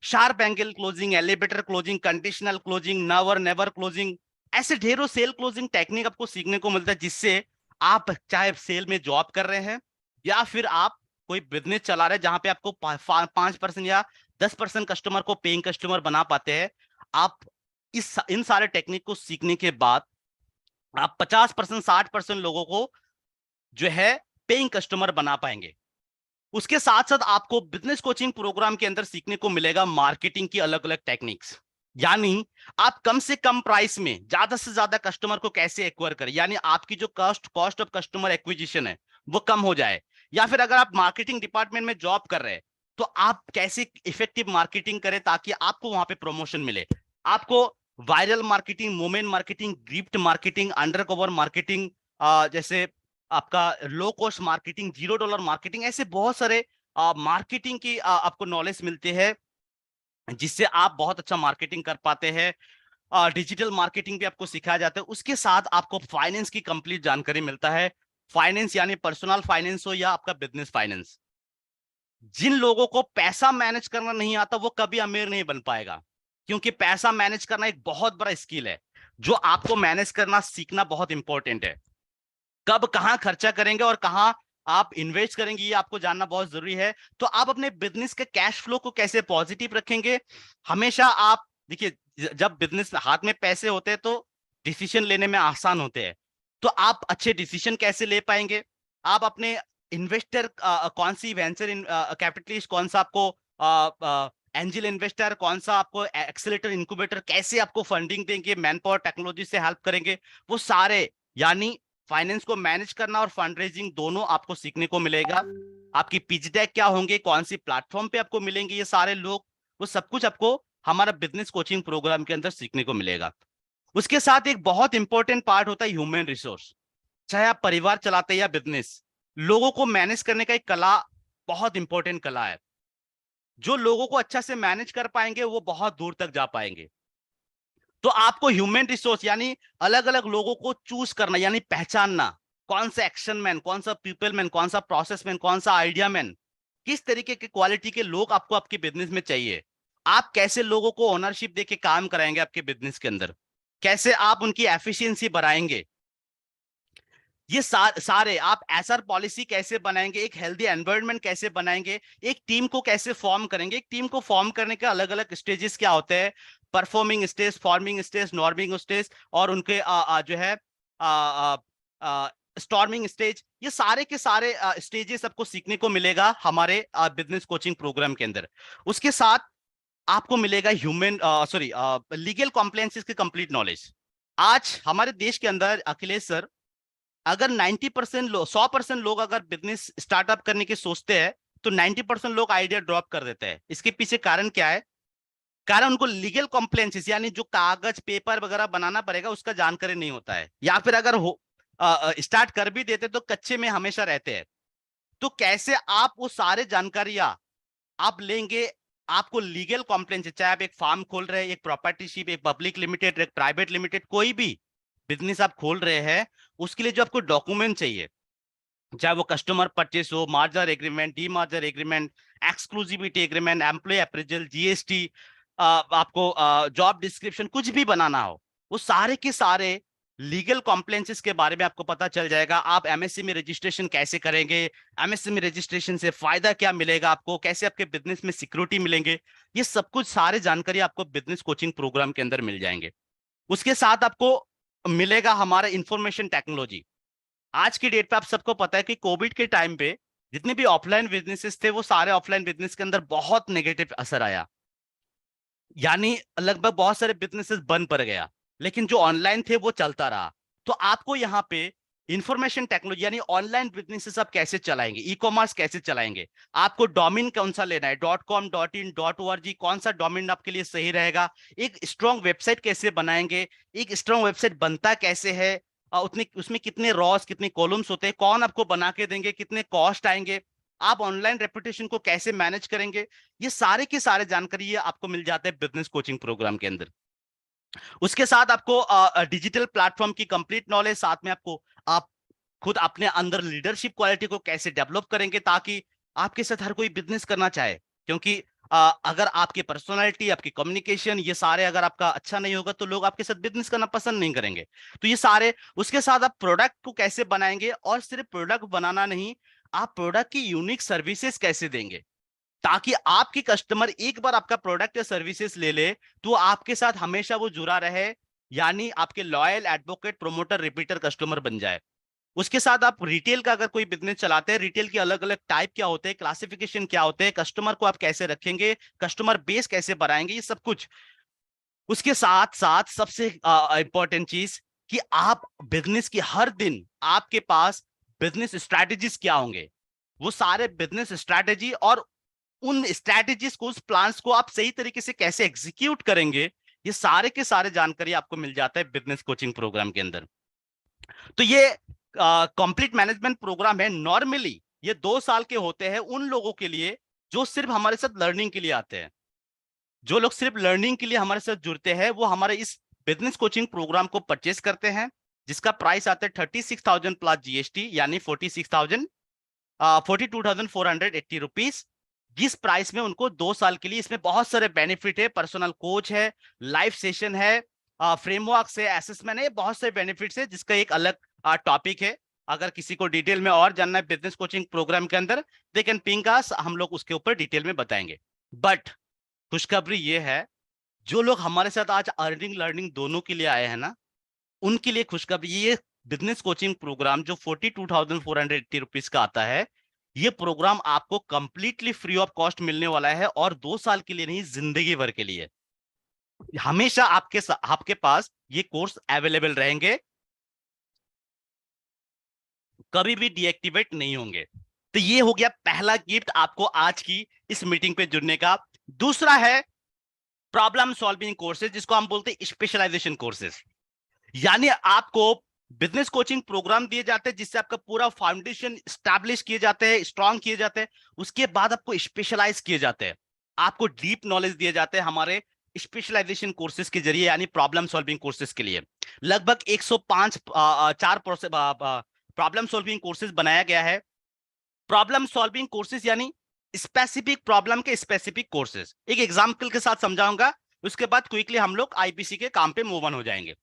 sharp angle closing, elevator closing, conditional closing, never never closing, ऐसे ढेरों सेल क्लोजिंग टेक्निक आपको सीखने को मिलता है, जिससे आप चाहे सेल में जॉब कर रहे हैं या फिर आप कोई बिजनेस चला रहे हैं जहां पे आपको 5% या 10% कस्टमर को पेइंग कस्टमर बना पाते हैं, आप इन सारे टेक्निक को सीखने के बाद आप 50% 60% लोगों को जो है पेइंग कस्टमर बना पाएंगे। उसके साथ साथ आपको बिजनेस कोचिंग प्रोग्राम के अंदर सीखने को मिलेगा मार्केटिंग की अलग अलग टेक्निक्स, यानी आप कम से कम प्राइस में ज्यादा से ज्यादा कस्टमर को कैसे एक्वायर करें, यानी आपकी जो कॉस्ट ऑफ कस्टमर एक्विजिशन है वो कम हो जाए। या फिर अगर आप मार्केटिंग डिपार्टमेंट में जॉब कर रहे हैं तो आप कैसे इफेक्टिव मार्केटिंग करें ताकि आपको वहां पे प्रमोशन मिले। आपको viral marketing, moment marketing, gift marketing, under cover marketing, जैसे आपका लो कॉस्ट मार्केटिंग, $0 मार्केटिंग, ऐसे बहुत सारे मार्केटिंग की आपको नॉलेज मिलती है जिससे आप बहुत अच्छा मार्केटिंग कर पाते हैं। डिजिटल मार्केटिंग भी आपको सिखाया जाता है। उसके साथ आपको फाइनेंस की कंप्लीट जानकारी मिलता है। फाइनेंस यानी पर्सनल फाइनेंस हो या आपका बिजनेस फाइनेंस। जिन लोगों को पैसा मैनेज करना नहीं आता वो कभी अमीर नहीं बन पाएगा, क्योंकि पैसा मैनेज करना एक बहुत बड़ा स्किल है जो आपको मैनेज करना सीखना बहुत इंपॉर्टेंट है। कब कहां खर्चा करेंगे और कहां आप इन्वेस्ट करेंगे ये आपको जानना बहुत जरूरी है। तो आप अपने बिजनेस के कैश फ्लो को कैसे पॉजिटिव रखेंगे, हमेशा आप देखिए, जब बिजनेस हाथ में पैसे होते हैं तो डिसीजन लेने में आसान होते हैं। तो आप अच्छे डिसीजन कैसे ले पाएंगे, आप अपने इन्वेस्टर कौन सी वेंचर कैपिटलिस्ट, कौन सा आपको एंजल इन्वेस्टर, कौन सा आपको एक्सेलेरेटर इनक्यूबेटर, कैसे आपको फंडिंग देंगे, मैन पावर टेक्नोलॉजी से हेल्प करेंगे, वो सारे, यानी फाइनेंस को मैनेज करना और फंड रेजिंग दोनों आपको सीखने को मिलेगा। आपकी पिच डेक क्या होंगे, कौन सी प्लेटफॉर्म पे आपको मिलेंगे ये सारे लोग, वो सब कुछ आपको हमारा बिजनेस कोचिंग प्रोग्राम के अंदर सीखने को मिलेगा। उसके साथ एक बहुत इंपॉर्टेंट पार्ट होता है ह्यूमन रिसोर्स। चाहे आप परिवार चलाते हैं या बिजनेस, लोगों को मैनेज करने का एक कला, बहुत इंपॉर्टेंट कला है। जो लोगों को अच्छा से मैनेज कर पाएंगे वो बहुत दूर तक जा पाएंगे। तो आपको ह्यूमन रिसोर्स यानी अलग अलग लोगों को चूज करना, यानी पहचानना, कौन सा एक्शन मैन, कौन सा पीपल मैन, कौन सा प्रोसेस मैन, कौन सा आइडिया मैन, किस तरीके के क्वालिटी के लोग आपको आपके बिजनेस में चाहिए। आप कैसे लोगों को ओनरशिप देके काम कराएंगे आपके बिजनेस के अंदर, कैसे आप उनकी एफिशिएंसी बढ़ाएंगे, ये सारे आप एसआर पॉलिसी कैसे बनाएंगे, एक हेल्दी एनवायरनमेंट कैसे बनाएंगे, एक टीम को कैसे फॉर्म करेंगे। एक टीम को फॉर्म करने के अलग अलग स्टेजेस क्या होते हैं, performing stage, forming stage, norming stage, और उनके जो है स्टॉर्मिंग स्टेज, ये सारे के सारे स्टेजेस आपको सीखने को मिलेगा हमारे बिजनेस कोचिंग प्रोग्राम के अंदर। उसके साथ आपको मिलेगा लीगल कॉम्प्लायंसेस की कंप्लीट नॉलेज। आज हमारे देश के अंदर अखिलेश सर, अगर 90% लोग, 100% लोग अगर बिजनेस स्टार्टअप करने की सोचते हैं तो 90% लोग आइडिया ड्रॉप कर देते हैं। इसके पीछे कारण क्या है, कारण उनको लीगल कॉम्प्लायंसेस यानी जो कागज पेपर वगैरह बनाना पड़ेगा उसका जानकारी नहीं होता है, या फिर अगर स्टार्ट कर भी देते तो कच्चे में हमेशा रहते हैं। तो कैसे आप वो सारे जानकारियां आप लेंगे, आपको लीगल कॉम्प्लायंस, चाहे आप एक फार्म खोल रहे हैं, एक प्रॉपर्टीशिप, एक पब्लिक लिमिटेड, एक प्राइवेट लिमिटेड, कोई भी बिजनेस आप खोल रहे हैं, उसके लिए जो आपको डॉक्यूमेंट चाहिए, चाहे वो कस्टमर परचेस हो, merger agreement, demerger agreement, exclusivity agreement, employ appraisal, GST, आपको जॉब डिस्क्रिप्शन, कुछ भी बनाना हो, वो सारे के सारे लीगल कॉम्प्लायंसेस के बारे में आपको पता चल जाएगा। आप एमएसएमई रजिस्ट्रेशन कैसे करेंगे, एमएसएमई रजिस्ट्रेशन से फायदा क्या मिलेगा आपको, कैसे आपके बिजनेस में सिक्योरिटी मिलेंगे, ये सब कुछ सारे जानकारी आपको बिजनेस कोचिंग प्रोग्राम के अंदर मिल जाएंगे। उसके साथ आपको मिलेगा हमारा इंफॉर्मेशन टेक्नोलॉजी। आज की डेट पे आप सबको पता है कि कोविड के टाइम पे जितने भी ऑफलाइन बिजनेसेस थे वो सारे ऑफलाइन बिजनेस के अंदर बहुत नेगेटिव असर आया, यानी लगभग बहुत सारे बिजनेसेस बंद पड़ गया, लेकिन जो ऑनलाइन थे वो चलता रहा। तो आपको यहाँ पे इंफॉर्मेशन टेक्नोलॉजी यानी ऑनलाइन बिजनेसेस आप कैसे चलाएंगे, ई कॉमर्स कैसे चलाएंगे, आपको डोमेन कौन सा लेना है, .com, .in, .org, कौन सा डोमेन आपके लिए सही रहेगा, एक स्ट्रॉन्ग वेबसाइट कैसे बनाएंगे, एक स्ट्रॉन्ग वेबसाइट बनता कैसे है, उतने उसमें कितने रॉस, कितने कॉलम्स होते हैं, कौन आपको बना के देंगे, कितने कॉस्ट आएंगे, आप ऑनलाइन रेपुटेशन को कैसे मैनेज करेंगे, ये सारे की सारे जानकारी ये आपको मिल जाते हैं बिजनेस कोचिंग प्रोग्राम के अंदर। उसके साथ आपको डिजिटल प्लेटफॉर्म की कंप्लीट नॉलेज, साथ में आपको आप खुद अपने अंदर लीडरशिप क्वालिटी को कैसे डेवलप करेंगे ताकि आपके साथ हर कोई बिजनेस करना चाहे, क्योंकि अगर आपकी पर्सनालिटी, आपकी कम्युनिकेशन, ये सारे अगर आपका अच्छा नहीं होगा तो लोग आपके साथ बिजनेस करना पसंद नहीं करेंगे। तो ये सारे, उसके साथ आप प्रोडक्ट को कैसे बनाएंगे, और सिर्फ प्रोडक्ट बनाना नहीं, आप प्रोडक्ट की यूनिक सर्विसेज कैसे देंगे, ताकि आपके कस्टमर एक बार आपका प्रोडक्ट या सर्विसेज ले ले तो आपके साथ हमेशा वो जुड़ा रहे, यानी आपके loyal advocate promoter repeater customer बन जाए। उसके साथ आप रिटेल का अगर कोई बिजनेस चलाते हैं, रिटेल के अलग अलग टाइप क्या होते हैं, क्लासिफिकेशन क्या होते हैं, कस्टमर को आप कैसे रखेंगे, कस्टमर बेस कैसे बढ़ाएंगे, ये सब कुछ। उसके साथ साथ सबसे इंपॉर्टेंट चीज कि आप बिजनेस की हर दिन आपके पास बिजनेस स्ट्रैटेजीज क्या होंगे, वो सारे बिजनेस स्ट्रैटेजी और उन स्ट्रैटेजीज को, उस प्लान्स को आप सही तरीके से कैसे एग्जीक्यूट करेंगे, ये सारे के सारे जानकारी आपको मिल जाता है बिजनेस कोचिंग प्रोग्राम के अंदर। तो ये कंप्लीट मैनेजमेंट प्रोग्राम है। नॉर्मली ये 2 साल के होते हैं उन लोगों के लिए जो सिर्फ हमारे साथ लर्निंग के लिए आते हैं। जो लोग सिर्फ लर्निंग के लिए हमारे साथ जुड़ते हैं वो हमारे इस बिजनेस कोचिंग प्रोग्राम को परचेस करते हैं, जिसका प्राइस आता है 36,000 प्लस जीएसटी, यानी 42,480 रुपीज। जिस प्राइस में उनको 2 साल के लिए इसमें बहुत सारे बेनिफिट है, पर्सनल कोच है, लाइव सेशन है, फ्रेमवर्क से असेसमेंट है, बहुत सारे बेनिफिट्स है, जिसका एक अलग टॉपिक है। अगर किसी को डिटेल में और जानना है बिजनेस कोचिंग प्रोग्राम के अंदर, दे कैन पिंग अस, हम लोग उसके ऊपर डिटेल में बताएंगे। बट खुशखबरी ये है, जो लोग हमारे साथ आज अर्निंग लर्निंग दोनों के लिए आए हैं ना, उनके लिए खुशखबरी, ये बिजनेस कोचिंग प्रोग्राम जो 42,480 रुपीज का आता है, ये प्रोग्राम आपको कंप्लीटली फ्री ऑफ कॉस्ट मिलने वाला है, और 2 साल के लिए नहीं, जिंदगी भर के लिए हमेशा आपके पास ये कोर्स अवेलेबल रहेंगे, कभी भी डीएक्टिवेट नहीं होंगे। तो ये हो गया पहला गिफ्ट आपको आज की इस मीटिंग पे जुड़ने का। दूसरा है प्रॉब्लम सॉल्विंग कोर्सेज, जिसको हम बोलते हैं स्पेशलाइजेशन कोर्सेज। यानी आपको बिजनेस कोचिंग प्रोग्राम दिए जाते हैं जिससे आपका पूरा फाउंडेशन स्टैब्लिश किए जाते हैं, स्ट्रांग किए जाते हैं। उसके बाद आपको स्पेशलाइज किए जाते हैं, आपको डीप नॉलेज दिए जाते हैं हमारे स्पेशलाइजेशन कोर्सेज के जरिए, यानी प्रॉब्लम सॉल्विंग कोर्सेज के लिए। लगभग 105 4 प्रॉब्लम सॉल्विंग कोर्सेज बनाया गया है। प्रॉब्लम सॉल्विंग कोर्सेज यानी स्पेसिफिक प्रॉब्लम के स्पेसिफिक कोर्सेज। एक एग्जाम्पल के साथ समझाऊंगा, उसके बाद क्विकली हम लोग आईपीसी के काम पे मूव ऑन हो जाएंगे।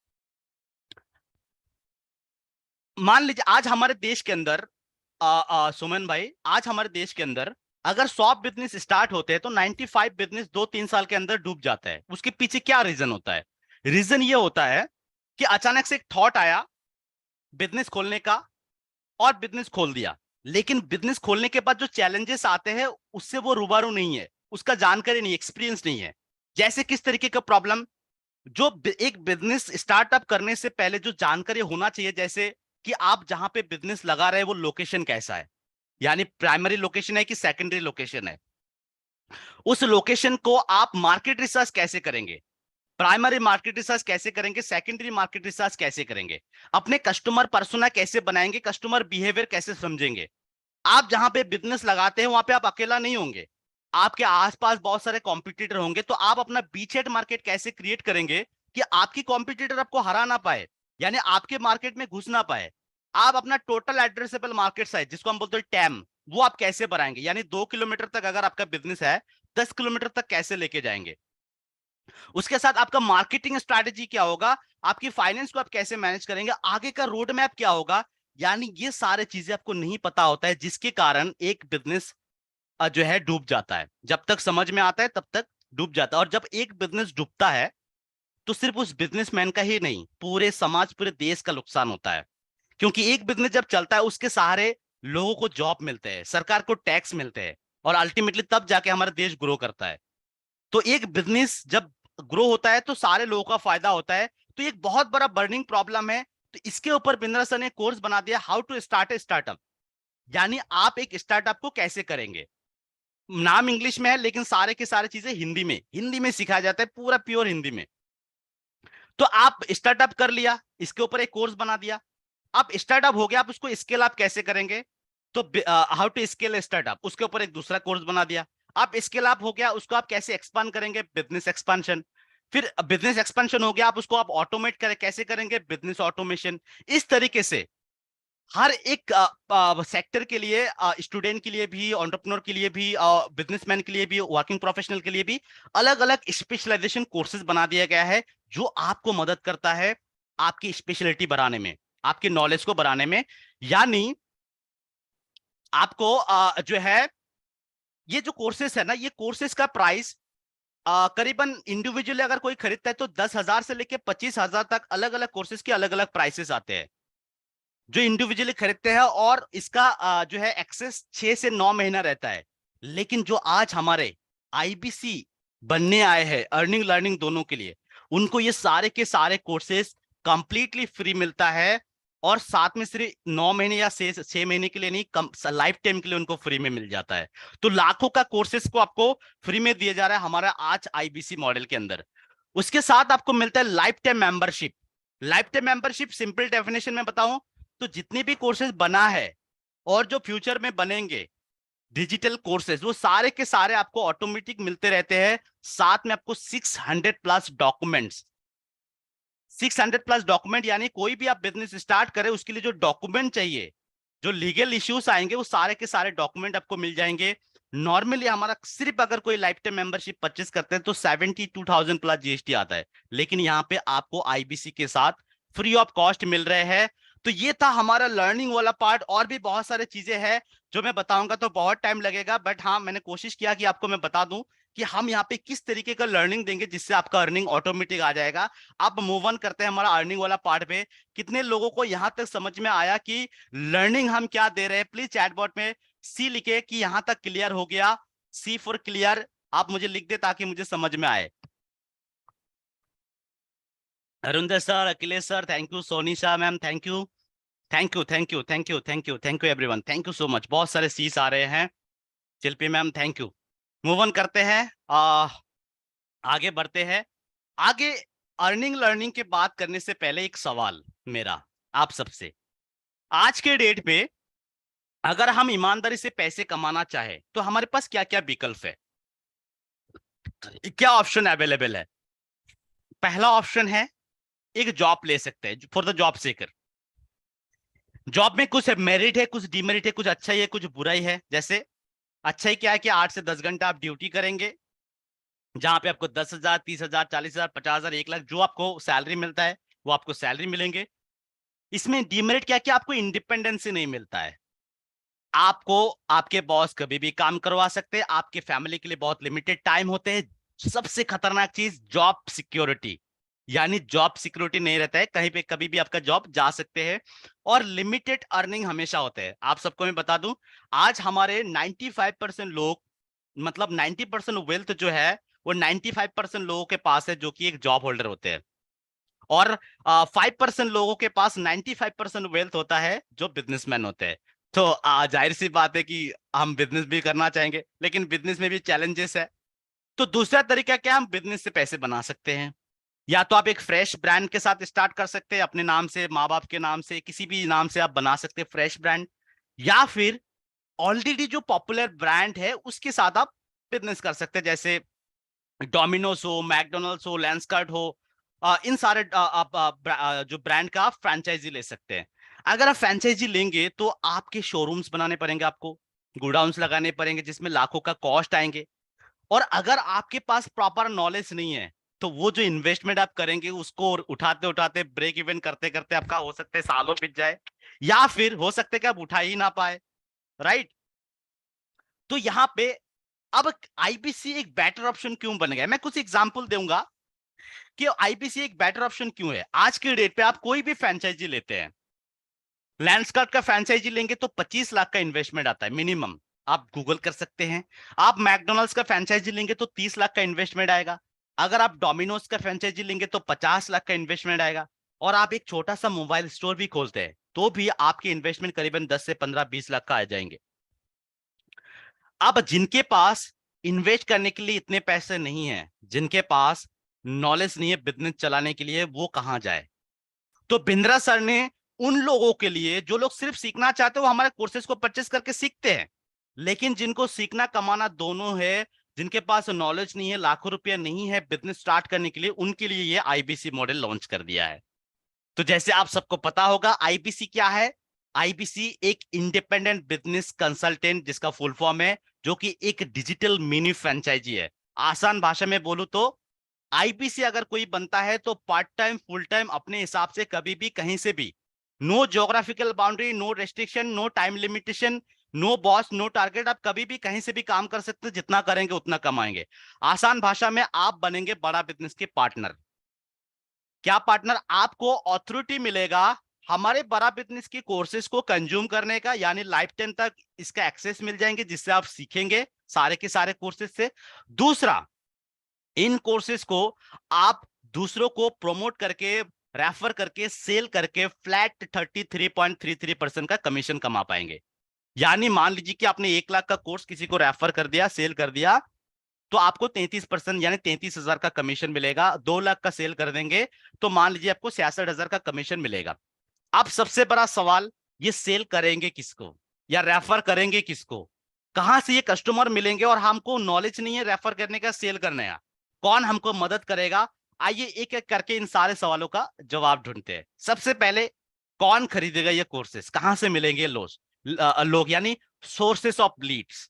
मान लीजिए आज हमारे देश के अंदर सुमन भाई, आज हमारे देश के अंदर अगर 100 बिजनेस स्टार्ट होते हैं तो 95 बिजनेस 2-3 साल के अंदर डूब जाता है। उसके पीछे क्या रीजन होता है? रीजन ये होता है कि अचानक से एक थॉट आया बिजनेस खोलने का, और बिजनेस खोल दिया, लेकिन बिजनेस खोलने के बाद जो चैलेंजेस आते हैं उससे वो रूबरू नहीं है, उसका जानकारी नहीं, एक्सपीरियंस नहीं है। जैसे किस तरीके का प्रॉब्लम, जो एक बिजनेस स्टार्टअप करने से पहले जो जानकारी होना चाहिए, जैसे कि आप जहां पे बिजनेस लगा रहे हैं वो लोकेशन कैसा है, यानी प्राइमरी लोकेशन है कि सेकेंडरी लोकेशन है, उस लोकेशन को आप मार्केट रिसर्च कैसे करेंगे, प्राइमरी मार्केट रिसर्च कैसे करेंगे, सेकेंडरी मार्केट रिसर्च कैसे करेंगे, अपने कस्टमर पर्सोना कैसे बनाएंगे, कस्टमर बिहेवियर कैसे समझेंगे। आप जहां पे बिजनेस लगाते हैं वहां पे आप अकेला नहीं होंगे, आपके आसपास बहुत सारे कॉम्पिटिटर होंगे, तो आप अपना बीचहेड मार्केट कैसे क्रिएट करेंगे कि आपकी कॉम्पिटिटर आपको हरा ना पाए, यानी आपके मार्केट में घुस ना पाए। आप अपना टोटल एड्रेसेबल मार्केट साइज, जिसको हम बोलते हैं टैम, वो आप कैसे बढ़ाएंगे, यानी 2 किलोमीटर तक अगर आपका बिजनेस है, 10 किलोमीटर तक कैसे लेके जाएंगे। उसके साथ आपका मार्केटिंग स्ट्रैटेजी क्या होगा, आपकी फाइनेंस को आप कैसे मैनेज करेंगे, आगे का रोड मैप क्या होगा। यानी ये सारे चीजें आपको नहीं पता होता है, जिसके कारण एक बिजनेस जो है डूब जाता है। जब तक समझ में आता है तब तक डूब जाता है, और जब एक बिजनेस डूबता है तो सिर्फ उस बिजनेसमैन का ही नहीं, पूरे समाज, पूरे देश का नुकसान होता है। क्योंकि एक बिजनेस जब चलता है उसके सहारे लोगों को जॉब मिलते हैं, सरकार को टैक्स मिलते हैं, और अल्टीमेटली तब जाके हमारा देश ग्रो करता है। तो एक बिजनेस जब ग्रो होता है तो सारे लोगों का फायदा होता है। तो एक बहुत बड़ा बर्निंग प्रॉब्लम है। तो इसके ऊपर बिंद्रा सर ने कोर्स बना दिया, how to start a startup, यानी आप एक स्टार्टअप को कैसे करेंगे। नाम इंग्लिश में है लेकिन सारे के सारे चीजें हिंदी में सिखाया जाता है, पूरा प्योर हिंदी में। तो आप स्टार्टअप कर लिया, इसके ऊपर एक कोर्स बना दिया, आप स्टार्टअप हो गया, आप उसको स्केल अप कैसे करेंगे, तो हाउ टू स्केल स्टार्टअप, उसके ऊपर एक दूसरा कोर्स बना दिया। आप स्केल अप हो गया, उसको आप कैसे एक्सपांड करेंगे, बिजनेस एक्सपांशन। फिर बिजनेस एक्सपेंशन हो गया, आप उसको आप ऑटोमेट करें, कैसे करेंगे, बिजनेस ऑटोमेशन। इस तरीके से हर एक सेक्टर के लिए, स्टूडेंट के लिए भी, एंटरप्रेन्योर के लिए भी, बिजनेसमैन के लिए भी, वर्किंग प्रोफेशनल के लिए भी अलग अलग स्पेशलाइजेशन कोर्सेज बना दिया गया है, जो आपको मदद करता है आपकी स्पेशलिटी बढ़ाने में, आपके नॉलेज को बढ़ाने में। यानी आपको जो है ये जो कोर्सेस है ना, ये कोर्सेस का प्राइस करीबन इंडिविजुअली अगर कोई खरीदता है तो 10,000 से लेके 25,000 तक अलग अलग कोर्सेज के अलग अलग प्राइसेस आते हैं जो इंडिविजुअली खरीदते हैं, और इसका जो है एक्सेस 6 से 9 महीना रहता है। लेकिन जो आज हमारे आईबीसी बनने आए हैं अर्निंग लर्निंग दोनों के लिए, उनको ये सारे के सारे कोर्सेज कंप्लीटली फ्री मिलता है, और साथ में सिर्फ 9 महीने या 6 महीने के लिए नहीं, कम लाइफ टाइम के लिए उनको फ्री में मिल जाता है। तो लाखों का कोर्सेज को आपको फ्री में दिया जा रहा है हमारा आज आईबीसी मॉडल के अंदर। उसके साथ आपको मिलता है life time membership. Life time membership simple definition में बताऊं तो जितने भी कोर्सेज बना है और जो फ्यूचर में बनेंगे डिजिटल कोर्सेज, वो सारे के सारे आपको ऑटोमेटिक मिलते रहते हैं। साथ में आपको 600 प्लस डॉक्यूमेंट्स, 600 प्लस डॉक्यूमेंट, यानी कोई भी आप बिजनेस स्टार्ट करें उसके लिए जो डॉक्यूमेंट चाहिए, जो लीगल इश्यूज आएंगे, वो सारे के सारे डॉक्यूमेंट आपको मिल जाएंगे। नॉर्मली हमारा सिर्फ अगर कोई लाइफ टाइम मेंबरशिप परचेस करते हैं तो 72,000 प्लस जीएसटी आता है, लेकिन यहाँ पे आपको आईबीसी के साथ फ्री ऑफ कॉस्ट मिल रहे हैं। तो ये था हमारा लर्निंग वाला पार्ट। और भी बहुत सारे चीजें हैं जो मैं बताऊंगा तो बहुत टाइम लगेगा, बट हाँ मैंने कोशिश किया कि आपको मैं बता दूं कि हम यहाँ पे किस तरीके का लर्निंग देंगे जिससे आपका अर्निंग ऑटोमेटिक आ जाएगा। अब मूव ऑन करते हैं हमारा अर्निंग वाला पार्ट पे। कितने लोगों को यहां तक समझ में आया कि लर्निंग हम क्या दे रहे हैं? प्लीज चैटबॉट में सी लिखे कि यहां तक क्लियर हो गया। सी फॉर क्लियर आप मुझे लिख दे ताकि मुझे समझ में आए। Arundhar sir, Akhilesh sir, thank you. Sonisha ma'am, thank you, thank you, thank you, thank you, thank you, thank you everyone, thank you so much. बहुत सारे सीस आ रहे हैं। Shilpi ma'am, thank you. Move on करते हैं, आगे बढ़ते हैं। आगे अर्निंग लर्निंग के बात करने से पहले एक सवाल मेरा आप सबसे, आज के डेट पे अगर हम ईमानदारी से पैसे कमाना चाहे तो हमारे पास क्या क्या विकल्प है, क्या ऑप्शन अवेलेबल है? पहला ऑप्शन है एक जॉब ले सकते हैं for the job seeker. Job में कुछ मेरिट है, कुछ डिमेरिट है, कुछ अच्छा ही है, कुछ बुरा ही है। जैसे अच्छा ही क्या है कि 8 से 10 घंटा आप ड्यूटी करेंगे, जहां पे आपको 10,000, 30,000, 40,000, 50,000, 1 लाख जो आपको सैलरी मिलता है वो आपको सैलरी मिलेंगे। इसमें डिमेरिट क्या है कि आपको इंडिपेंडेंस नहीं मिलता है। आपको आपके बॉस कभी भी काम करवा सकते हैं, आपके फैमिली के लिए बहुत लिमिटेड टाइम होते हैं। सबसे खतरनाक चीज जॉब सिक्योरिटी, यानी जॉब सिक्योरिटी नहीं रहता है, कहीं पे कभी भी आपका जॉब जा सकते हैं, और लिमिटेड अर्निंग हमेशा होते हैं। आप सबको मैं बता दूं, आज हमारे 95% लोग, मतलब 90% वेल्थ जो है वो 95% लोगों के पास है जो कि एक जॉब होल्डर होते हैं, और 5% लोगों के पास 95% वेल्थ होता है जो बिजनेसमैन होते हैं। तो जाहिर सी बात है कि हम बिजनेस भी करना चाहेंगे, लेकिन बिजनेस में भी चैलेंजेस है। तो दूसरा तरीका क्या, हम बिजनेस से पैसे बना सकते हैं। या तो आप एक फ्रेश ब्रांड के साथ स्टार्ट कर सकते हैं, अपने नाम से, माँ बाप के नाम से, किसी भी नाम से आप बना सकते हैं फ्रेश ब्रांड, या फिर ऑलरेडी जो पॉपुलर ब्रांड है उसके साथ आप बिजनेस कर सकते हैं, जैसे डोमिनोज हो, मैकडोनल्ड्स हो, लेंसकार्ट हो। इन सारे आप जो ब्रांड का आप फ्रेंचाइजी ले सकते हैं। अगर आप फ्रेंचाइजी लेंगे तो आपके शोरूम्स बनाने पड़ेंगे, आपको गोडाउन्स लगाने पड़ेंगे जिसमें लाखों का कॉस्ट आएंगे। और अगर आपके पास प्रॉपर नॉलेज नहीं है तो वो जो इन्वेस्टमेंट आप करेंगे उसको उठाते उठाते, ब्रेक इवन करते करते आपका हो सकता है सालों बीत जाए, या फिर हो सकता है कि आप उठा ही ना पाए, राइट? तो यहाँ पे अब आईबीसी एक बेटर ऑप्शन क्यों बन गया, मैं कुछ एग्जांपल दूंगा कि आईबीसी एक बेटर ऑप्शन क्यों है। आज के डेट पे आप कोई भी फ्रेंचाइजी लेते हैं, लैंडस्कार्ट का फ्रेंचाइजी लेंगे तो 25 लाख का इन्वेस्टमेंट आता है मिनिमम, आप गूगल कर सकते हैं। आप मैकडोनल्ड्स का फ्रेंचाइजी लेंगे तो 30 लाख का इन्वेस्टमेंट आएगा। अगर आप डोमिनोज का फ्रेंचाइजी लेंगे तो 50 लाख का इन्वेस्टमेंट आएगा। और आप एक छोटा सा मोबाइल स्टोर भी खोलते हैं तो भी आपके इन्वेस्टमेंट करीबन 10 से 15, 20 लाख का आ जाएंगे। अब जिनके पास इन्वेस्ट करने के लिए इतने पैसे नहीं है, जिनके पास नॉलेज नहीं है बिजनेस चलाने के लिए, वो कहां जाए? तो बिंद्रा सर ने उन लोगों के लिए, जो लोग सिर्फ सीखना चाहते हैं वो हमारे कोर्सेज को परचेस करके सीखते हैं, लेकिन जिनको सीखना कमाना दोनों है, जिनके पास नॉलेज नहीं है, लाखों रुपया नहीं है बिजनेस स्टार्ट करने के लिए, उनके लिए ये आईबीसी मॉडल लॉन्च कर दिया है। तो जैसे आप सबको पता होगा आईबीसी क्या है। आईबीसी एक इंडिपेंडेंट बिजनेस कंसल्टेंट, जिसका फुल फॉर्म है, जो कि एक डिजिटल मिनी फ्रेंचाइजी है। आसान भाषा में बोलूं तो आईबीसी अगर कोई बनता है तो पार्ट टाइम, फुल टाइम, अपने हिसाब से कभी भी कहीं से भी, no geographical boundary, no restriction, no time limitation, no boss no target, आप कभी भी कहीं से भी काम कर सकते हैं, जितना करेंगे उतना कमाएंगे। आसान भाषा में आप बनेंगे बड़ा बिजनेस के पार्टनर। क्या पार्टनर? आपको ऑथोरिटी मिलेगा हमारे बड़ा बिजनेस की कोर्सेज को कंज्यूम करने का, यानी लाइफ टाइम तक इसका एक्सेस मिल जाएंगे, जिससे आप सीखेंगे सारे के सारे कोर्सेज से। दूसरा, इन कोर्सेज को आप दूसरों को प्रोमोट करके, रेफर करके, सेल करके फ्लैट 33.33% का कमीशन कमा पाएंगे। यानी मान लीजिए कि आपने 1 लाख का कोर्स किसी को रेफर कर दिया, सेल कर दिया, तो आपको 33% यानी 33,000 का कमीशन मिलेगा। 2 लाख का सेल कर देंगे तो मान लीजिए आपको 66,000 का कमीशन मिलेगा। अब सबसे बड़ा सवाल, ये सेल करेंगे किसको या रेफर करेंगे किसको? कहां से ये कस्टमर मिलेंगे? और हमको नॉलेज नहीं है रेफर करने का, सेल करने का। कौन हमको मदद करेगा? आइए एक एक करके इन सारे सवालों का जवाब ढूंढते हैं। सबसे पहले, कौन खरीदेगा ये कोर्सेस? कहां से मिलेंगे लोग यानी सोर्सेस ऑफ लीड्स।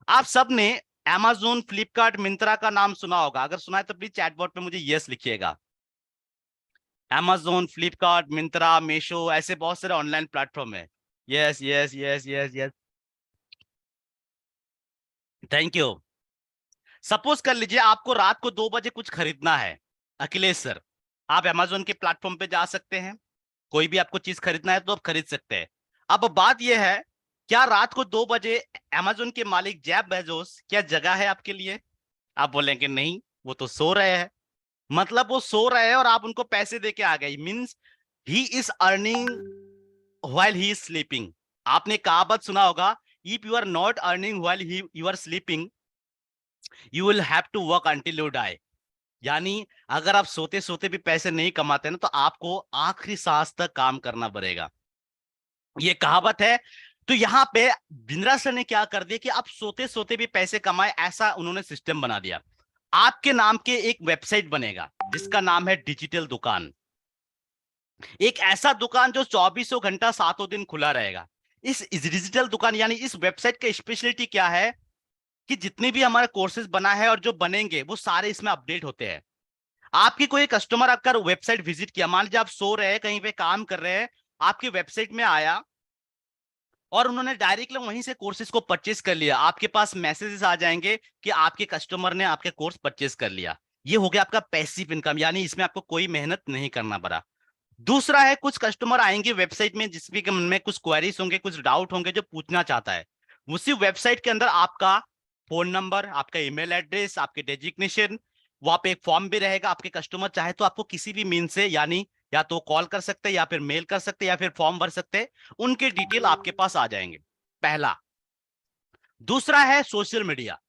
आप सब ने Amazon, फ्लिपकार्ट, मिंत्रा का नाम सुना होगा। अगर सुना है तो प्लीज चैट बॉक्स पे मुझे यस लिखिएगा। Amazon, फ्लिपकार्ट, मिंत्रा, मीशो, ऐसे बहुत सारे ऑनलाइन प्लेटफॉर्म है। Yes yes yes yes yes, thank you. Suppose कर लीजिए आपको रात को 2 बजे कुछ खरीदना है। अखिलेश सर, आप Amazon के प्लेटफॉर्म पे जा सकते हैं, कोई भी आपको चीज खरीदना है तो आप खरीद सकते हैं। अब बात यह है, क्या रात को 2 बजे Amazon के मालिक जेफ बेजोस क्या जगह है आपके लिए? आप बोलेंगे नहीं, वो तो सो रहे हैं। मतलब वो सो रहे हैं और आप उनको पैसे देके आ गए, means he is earning while he is sleeping. आपने कहावत सुना होगा, if you are not earning while you are sleeping, you will have to work until you die. यानी अगर आप सोते सोते भी पैसे नहीं कमाते ना, तो आपको आखिरी सांस तक काम करना पड़ेगा, ये कहावत है। तो यहाँ पे बिंद्रा सर ने क्या कर दिया कि आप सोते सोते भी पैसे कमाए, ऐसा उन्होंने सिस्टम बना दिया। आपके नाम के एक वेबसाइट बनेगा जिसका नाम है डिजिटल दुकान। एक ऐसा दुकान जो 24 घंटा 7 दिन खुला रहेगा। इस डिजिटल दुकान यानी इस वेबसाइट का स्पेशलिटी क्या है कि जितने भी हमारे कोर्सेज बना है और जो बनेंगे वो सारे इसमें अपडेट होते हैं। आपकी कोई कस्टमर अगर वेबसाइट विजिट किया, मान लीजिए आप सो रहे हैं, कहीं पे काम कर रहे हैं, आपकी वेबसाइट में आया और उन्होंने डायरेक्टली वहीं से कोर्सेज को परचेस कर लिया, आपके पास मैसेजेस आ जाएंगे कि आपके कस्टमर ने आपके कोर्स परचेस कर लिया। ये हो गया आपका पैसिव इनकम, यानी इसमें आपको कोई मेहनत नहीं करना पड़ा। दूसरा है, कुछ कस्टमर आएंगे वेबसाइट में जिसमें के मन में कुछ क्वेरीज होंगे, कुछ डाउट होंगे, जो पूछना चाहता है। उसी वेबसाइट के अंदर आपका फोन नंबर, आपका ईमेल एड्रेस, आपके डेजिग्नेशन, वहां पे एक फॉर्म भी रहेगा। आपके कस्टमर चाहे तो आपको किसी भी मीन से, यानी या तो कॉल कर सकते हैं या फिर मेल कर सकते हैं या फिर फॉर्म भर सकते हैं, उनके डिटेल आपके पास आ जाएंगे। पहला। दूसरा है सोशल मीडिया।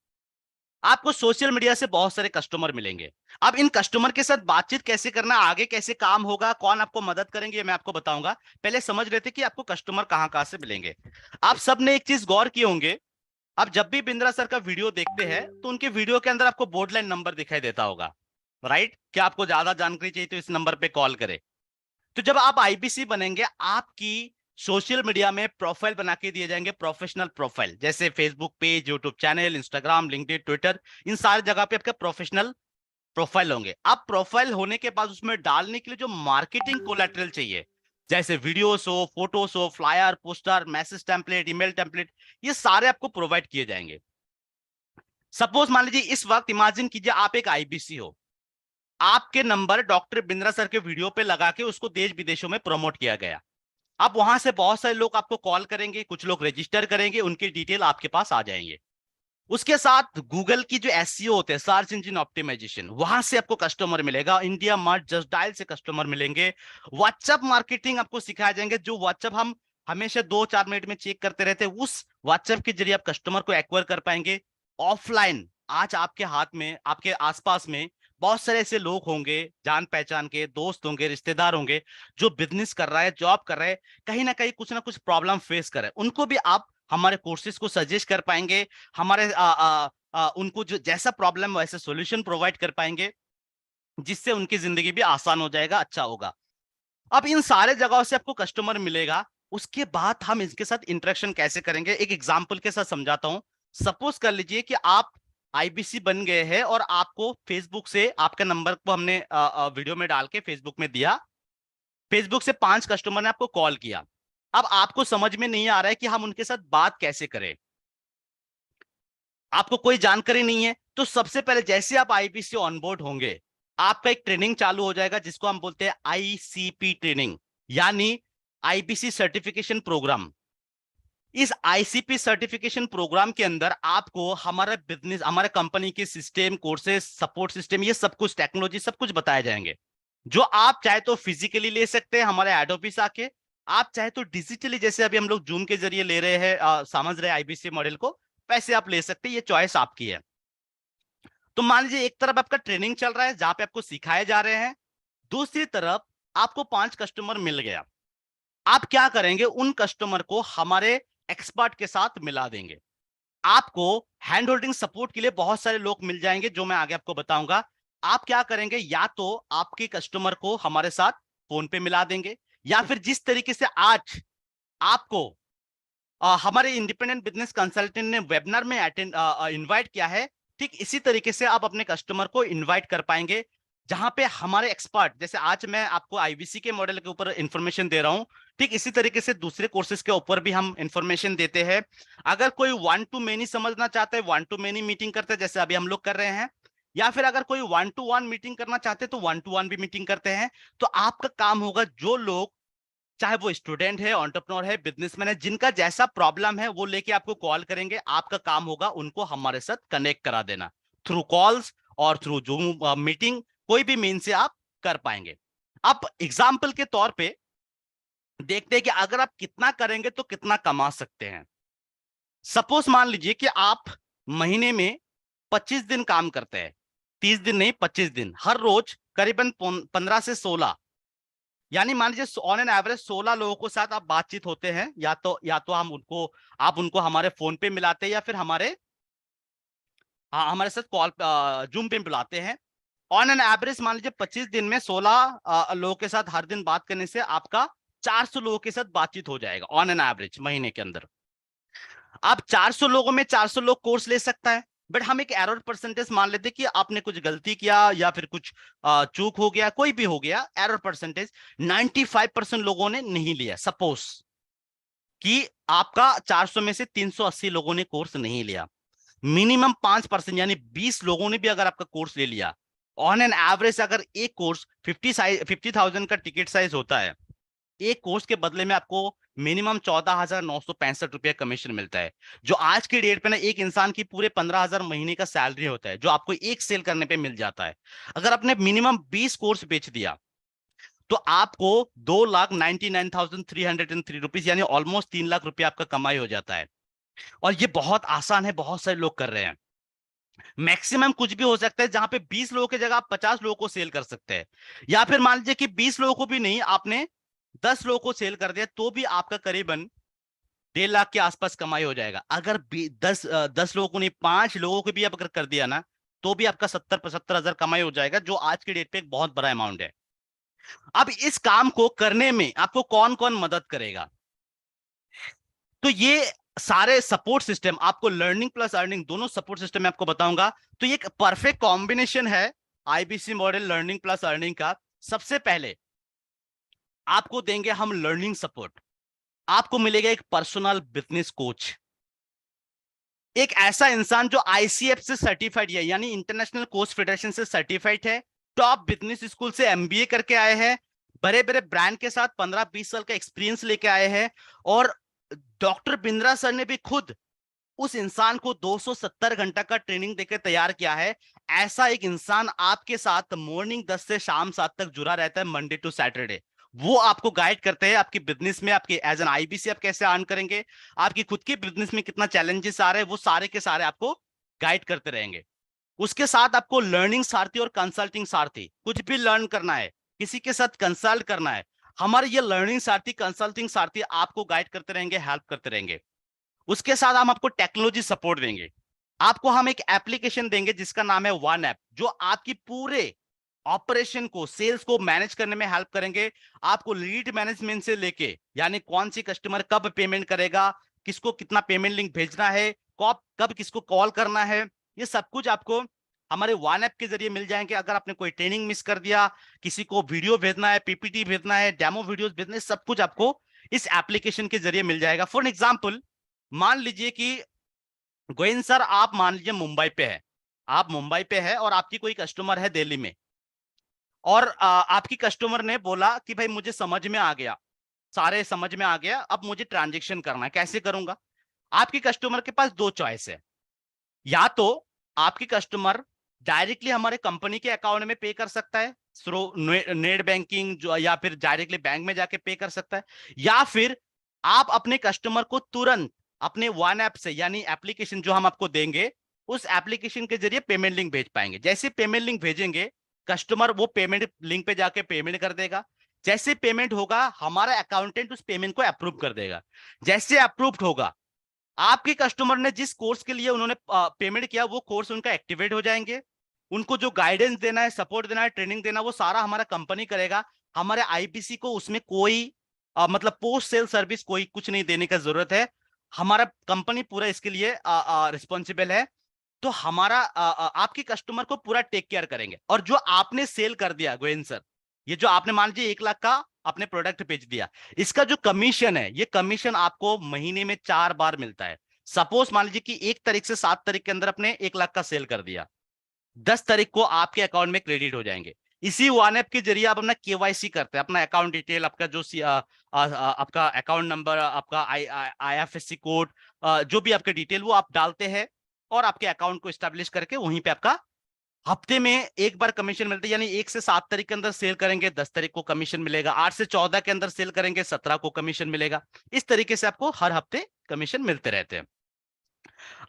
आपको सोशल मीडिया से बहुत सारे कस्टमर मिलेंगे। अब इन कस्टमर के साथ बातचीत कैसे करना, आगे कैसे काम होगा, कौन आपको मदद करेंगे, मैं आपको बताऊंगा। पहले समझ लेते कि आपको कस्टमर कहां कहां से मिलेंगे। आप सब ने एक चीज गौर किए होंगे, आप जब भी बिंद्रा सर का वीडियो देखते हैं तो उनके वीडियो के अंदर आपको बोर्ड लाइन नंबर दिखाई देता होगा, राइट? क्या आपको ज्यादा जानकारी चाहिए तो इस नंबर पे कॉल करें। तो जब आप आईबीसी बनेंगे, आपकी सोशल मीडिया में प्रोफाइल बना के दिए जाएंगे, प्रोफेशनल प्रोफाइल, जैसे Facebook page, YouTube channel, Instagram, LinkedIn, Twitter, इन सारी जगह पे आपके प्रोफेशनल प्रोफाइल होंगे। अब प्रोफाइल होने के बाद उसमें डालने के लिए जो मार्केटिंग कोलैटरल चाहिए, जैसे वीडियोस हो, फोटोस हो, flyer, poster, message template, email template, ये सारे आपको प्रोवाइड किए जाएंगे। सपोज मान लीजिए इस वक्त इमेजिन कीजिए आप एक आईबीसी हो, आपके नंबर डॉक्टर बिंद्रा सर के वीडियो पे लगा के उसको देश विदेशों में प्रमोट किया गया। अब वहां से बहुत सारे लोग आपको कॉल करेंगे, कुछ लोग रजिस्टर करेंगे, उनकी डिटेल आपके पास आ जाएंगे। उसके साथ गूगल की जो एसईओ होते हैं, सर्च इंजन ऑप्टिमाइजेशन, वहां से आपको कस्टमर मिलेगा। इंडिया मार्ट, जस्ट डायल से कस्टमर मिलेंगे। व्हाट्सएप मार्केटिंग आपको सिखाए जाएंगे, जो व्हाट्सएप हम हमेशा 2-4 मिनट में चेक करते रहते हैं, उस व्हाट्सएप के जरिए आप कस्टमर को एक्वायर कर पाएंगे। ऑफलाइन, आज आपके हाथ में, आपके आसपास में बहुत सारे ऐसे लोग होंगे, जान पहचान के दोस्त होंगे, रिश्तेदार होंगे, जो बिजनेस कर रहा है, जॉब कर रहा है, कहीं ना कुछ प्रॉब्लम फेस कर रहे हैं, उनको भी आप हमारे कोर्सेज को सजेस्ट कर पाएंगे। हमारे उनको जो जैसा प्रॉब्लम वैसे सॉल्यूशन प्रोवाइड कर पाएंगे, जिससे उनकी जिंदगी भी आसान हो जाएगा, अच्छा होगा। अब इन सारे जगहों से आपको कस्टमर मिलेगा, उसके बाद हम इनके साथ इंटरेक्शन कैसे करेंगे, एक एग्जांपल के साथ समझाता हूं। सपोज कर लीजिए कि आप आईबीसी बन गए हैं और आपको फेसबुक से, आपका नंबर को हमने वीडियो में डाल के फेसबुक में दिया, फेसबुक से 5 कस्टमर ने आपको कॉल किया। अब आपको समझ में नहीं आ रहा है कि हम उनके साथ बात कैसे करें, आपको कोई जानकारी नहीं है, तो सबसे पहले जैसे आप आईबीसी ऑनबोर्ड होंगे, आपका एक ट्रेनिंग चालू हो जाएगा जिसको हम बोलते हैं आईसीपी ट्रेनिंग, यानी आईबीसी सर्टिफिकेशन प्रोग्राम। इस आईसीपी सर्टिफिकेशन प्रोग्राम के अंदर आपको हमारा बिजनेस, हमारे कंपनी के सिस्टम, कोर्सेज, सपोर्ट सिस्टम, ये सब कुछ, टेक्नोलॉजी, सब कुछ बताए जाएंगे, जो आप चाहे तो फिजिकली ले सकते हैं हमारे हेड ऑफिस आके, आप चाहे तो डिजिटली, जैसे अभी हम लोग जूम के जरिए ले रहे हैं, समझ रहे हैं आईबीसी मॉडल को, वैसे आप ले सकते हैं, ये चॉइस आपकी है। तो मान लीजिए एक तरफ आपका ट्रेनिंग चल रहा है जहां पे आपको सिखाए जा रहे हैं, दूसरी तरफ आपको 5 कस्टमर मिल गया, आप क्या करेंगे, उन कस्टमर को हमारे एक्सपर्ट के साथ मिला देंगे। आपको हैंड होल्डिंग सपोर्ट के लिए बहुत सारे लोग मिल जाएंगे जो मैं आगे आपको बताऊंगा। आप क्या करेंगे, या तो आपके कस्टमर को हमारे साथ फोन पे मिला देंगे, या फिर जिस तरीके से आज आपको हमारे इंडिपेंडेंट बिजनेस कंसल्टेंट ने वेबिनार में अटेंड इनवाइट किया है, ठीक इसी तरीके से आप अपने कस्टमर को इनवाइट कर पाएंगे, जहां पे हमारे एक्सपर्ट, जैसे आज मैं आपको आईबीसी के मॉडल के ऊपर इंफॉर्मेशन दे रहा हूं, ठीक इसी तरीके से दूसरे कोर्सेज के ऊपर भी हम इंफॉर्मेशन देते हैं। अगर कोई 1 to many समझना चाहता है, 1 to many मीटिंग करते हैं जैसे अभी हम लोग कर रहे हैं, या फिर अगर कोई 1 to 1 मीटिंग करना चाहते हैं तो 1 to 1 भी मीटिंग करते हैं। तो आपका काम होगा, जो लोग, चाहे वो स्टूडेंट है, एंटरप्रेन्योर है, बिजनेसमैन है, जिनका जैसा प्रॉब्लम है वो लेके आपको कॉल करेंगे, आपका काम होगा उनको हमारे साथ कनेक्ट करा देना, थ्रू कॉल्स और थ्रू जूम मीटिंग, कोई भी मीन से आप कर पाएंगे। अब एग्जाम्पल के तौर पे देखते हैं कि अगर आप कितना करेंगे तो कितना कमा सकते हैं। सपोज मान लीजिए कि आप महीने में 25 दिन काम करते हैं, 30 दिन नहीं, 25 दिन, हर रोज करीबन 15 से 16, यानी मान लीजिए ऑन एन एवरेज 16 लोगों के साथ आप बातचीत होते हैं, या तो आप उनको हमारे फोन पे मिलाते हैं, या फिर हमारे साथ कॉल जूम पे बुलाते हैं। ऑन एन एवरेज मान लीजिए 25 दिन में 16 लोगों के साथ हर दिन बात करने से आपका 400 लोगों के साथ बातचीत हो जाएगा ऑन एन एवरेज महीने के अंदर। आप 400 लोगों में 400 लोग कोर्स ले सकता है, बट हम एक एरर परसेंटेज मान लेते कि आपने कुछ गलती किया या फिर कुछ चूक हो गया, कोई भी हो गया, एरर परसेंटेज 95% लोगों ने नहीं लिया। सपोज कि आपका 400 में से 380 लोगों ने कोर्स नहीं लिया, मिनिमम 5% यानी 20 लोगों ने भी अगर आपका कोर्स ले लिया, ऑन एन एवरेज अगर एक कोर्स 50,000 का टिकट साइज होता है, एक कोर्स के बदले में आपको मिनिमम 14,965 रुपया कमीशन मिलता है, जो आज की डेट पे ना एक इंसान की पूरे 15,000 महीने का सैलरी होता है, जो आपको एक सेल करने पे मिल जाता है। अगर आपने मिनिमम 20 कोर्स बेच दिया तो आपको 2,99,303 रुपीज, यानी ऑलमोस्ट 3 लाख रुपया आपका कमाई हो जाता है। और ये बहुत आसान है, बहुत सारे लोग कर रहे हैं। मैक्सिमम कुछ भी हो सकता है, जहां पे 20 लोगों की जगह आप 50 लोगों को सेल कर सकते हैं, या फिर मान लीजिए कि 20 लोगों को भी नहीं, आपने 10 लोगों को सेल कर दिया तो भी आपका करीबन 1.5 लाख के आसपास कमाई हो जाएगा। अगर 10 लोगों को नहीं, 5 लोगों को भी आप अगर कर दिया ना, तो भी आपका 70-75 हजार कमाई हो जाएगा, जो आज की डेट पे एक बहुत बड़ा अमाउंट है। अब इस काम को करने में आपको कौन कौन मदद करेगा, तो ये सारे सपोर्ट सिस्टम, आपको लर्निंग प्लस अर्निंग दोनों सपोर्ट सिस्टम में आपको बताऊंगा। तो ये एक परफेक्ट कॉम्बिनेशन है IBC model learning plus earning का। सबसे पहले आपको देंगे हम लर्निंग सपोर्ट, आपको मिलेगा एक पर्सनल बिजनेस कोच, एक ऐसा इंसान जो आईसीएफ से सर्टिफाइड है, यानी इंटरनेशनल कोच फेडरेशन से सर्टिफाइड है, टॉप बिजनेस स्कूल से एमबीए करके आए हैं, बड़े बड़े ब्रांड के साथ 15-20 साल का एक्सपीरियंस लेके आए हैं, और डॉक्टर बिंद्रा सर ने भी खुद उस इंसान को 270 घंटा का ट्रेनिंग देकर तैयार किया है। ऐसा एक इंसान आपके साथ मॉर्निंग 10 से शाम 7 तक जुड़ा रहता है, मंडे टू सैटरडे। वो आपको गाइड करते हैं आपकी बिजनेस में, आपके एज एन आईबीसी आप कैसे अर्न करेंगे, आपकी खुद की बिजनेस में कितना चैलेंजेस आ रहे हैं, वो सारे के सारे आपको गाइड करते रहेंगे। उसके साथ आपको लर्निंग सारथी और कंसल्टिंग सारथी, कुछ भी लर्न करना है, किसी के साथ कंसल्ट करना है, हमारे ये लर्निंग सारथी, कंसल्टिंग सारथी आपको गाइड करते रहेंगे, हेल्प करते रहेंगे। उसके साथ हम आपको टेक्नोलॉजी सपोर्ट देंगे, आपको हम एक एप्लीकेशन देंगे जिसका नाम है वन ऐप, जो आपकी पूरे ऑपरेशन को, सेल्स को मैनेज करने में हेल्प करेंगे। आपको लीड मैनेजमेंट से लेके, यानी कौन सी कस्टमर कब पेमेंट करेगा, किसको कितना पेमेंट लिंक भेजना है, कब किसको कॉल करना है, ये सब कुछ आपको हमारे वन ऐप के जरिए मिल जाएंगे। अगर आपने कोई ट्रेनिंग मिस कर दिया, किसी को वीडियो भेजना है, पीपीटी भेजना है, डेमो वीडियोस भेजना है, सब कुछ आपको इस एप्लीकेशन के जरिए मिल जाएगा। फॉर एग्जाम्पल, मान लीजिए कि गोविंद सर, आप मान लीजिए मुंबई पे है, आप मुंबई पे है और आपकी कोई कस्टमर है दिल्ली में, और आपकी कस्टमर ने बोला कि भाई मुझे समझ में आ गया, सारे समझ में आ गया, अब मुझे ट्रांजेक्शन करना है, कैसे करूंगा? आपकी कस्टमर के पास दो चॉइस है। या तो आपकी कस्टमर डायरेक्टली हमारे कंपनी के अकाउंट में पे कर सकता है थ्रू नेट बैंकिंग, जो या फिर डायरेक्टली बैंक में जाके पे कर सकता है, या फिर आप अपने कस्टमर को तुरंत अपने वन ऐप से, यानी एप्लीकेशन जो हम आपको देंगे, उस एप्लीकेशन के जरिए पेमेंट लिंक भेज पाएंगे। जैसे पेमेंट लिंक भेजेंगे, कस्टमर वो पेमेंट लिंक पे जाके पेमेंट कर देगा। जैसे पेमेंट होगा, हमारा अकाउंटेंट उस पेमेंट को अप्रूव कर देगा। जैसे अप्रूव्ड होगा, आपके कस्टमर ने जिस कोर्स के लिए उन्होंने पेमेंट किया, वो कोर्स उनका एक्टिवेट हो जाएंगे। उनको जो गाइडेंस देना है, सपोर्ट देना है, ट्रेनिंग देना, वो सारा हमारा कंपनी करेगा। हमारे आईबीसी को उसमें कोई मतलब पोस्ट सेल सर्विस कोई कुछ नहीं देने का जरूरत है। हमारा कंपनी पूरा इसके लिए रिस्पॉन्सिबल है। तो हमारा आपके कस्टमर को पूरा टेक केयर करेंगे। और जो आपने सेल कर दिया गोविंद सर, ये जो आपने मान लीजिए 1 लाख का अपने प्रोडक्ट बेच दिया, इसका जो कमीशन है, ये कमीशन आपको महीने में 4 बार मिलता है। सपोज मान लीजिए कि 1 तारीख से 7 तारीख के अंदर अपने 1 लाख का सेल कर दिया, 10 तारीख को आपके अकाउंट में क्रेडिट हो जाएंगे। इसी वन ऐप के जरिए आप अपना केवाईसी करते हैं, अपना अकाउंट डिटेल, आपका जो आपका अकाउंट नंबर, आपका आईएफएससी कोड, जो भी आपके डिटेल वो आप डालते हैं, और आपके अकाउंट को स्टैब्लिश करके वहीं पे आपका हफ्ते में 1 बार कमीशन मिलता है। यानी 1 से 7 तारीख के अंदर सेल करेंगे, 10 तारीख को कमीशन मिलेगा। 8 से 14 के अंदर सेल करेंगे, 17 को कमीशन मिलेगा। इस तरीके से आपको हर हफ्ते कमीशन मिलते रहते हैं।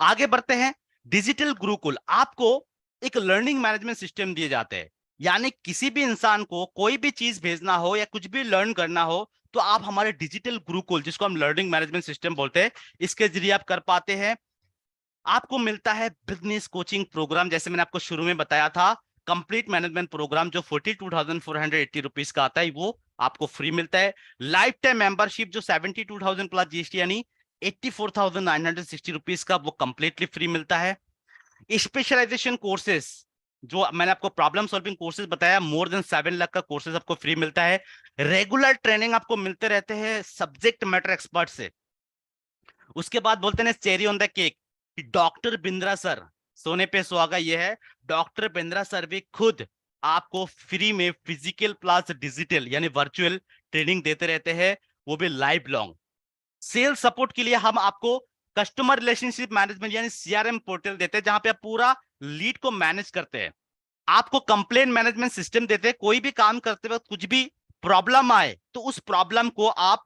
आगे बढ़ते हैं। डिजिटल गुरुकुल, आपको एक लर्निंग मैनेजमेंट सिस्टम दिए जाते हैं। यानी किसी भी इंसान को कोई भी चीज भेजना हो या कुछ भी लर्न करना हो, तो आप हमारे डिजिटल गुरुकुल, जिसको हम लर्निंग मैनेजमेंट सिस्टम बोलते हैं, इसके जरिए आप कर पाते हैं। आपको मिलता है बिजनेस कोचिंग प्रोग्राम, जैसे मैंने आपको शुरू में बताया था, कंप्लीट मैनेजमेंट प्रोग्राम जो 42,480 रुपीज का आता है, वो आपको फ्री मिलता है। लाइफ टाइम मेंबरशिप जो 72,000 प्लस जीएसटी यानी 84,960 रुपीज का, वो कंप्लीटली फ्री मिलता है। स्पेशलाइजेशन कोर्सेस, जो मैंने आपको प्रॉब्लम सॉल्विंग कोर्सेज बताया, मोर देन 7 लाख का कोर्सेज आपको फ्री मिलता है। रेगुलर ट्रेनिंग आपको मिलते रहते हैं सब्जेक्ट मैटर एक्सपर्ट से। उसके बाद बोलते हैं cherry on the cake, doctor Bindra sir, सोने पे सुहागा ये है, डॉक्टर बिंद्रा सर भी खुद आपको फ्री में फिजिकल प्लस डिजिटल यानी वर्चुअल ट्रेनिंग देते रहते हैं, वो भी लाइफ लॉन्ग। सेल्स सपोर्ट के लिए हम आपको कस्टमर रिलेशनशिप मैनेजमेंट यानी सीआरएम पोर्टल देते हैं, जहां पे आप पूरा लीड को मैनेज करते हैं। आपको कंप्लेन मैनेजमेंट सिस्टम देते हैं, कोई भी काम करते वक्त कुछ भी प्रॉब्लम आए तो उस प्रॉब्लम को आप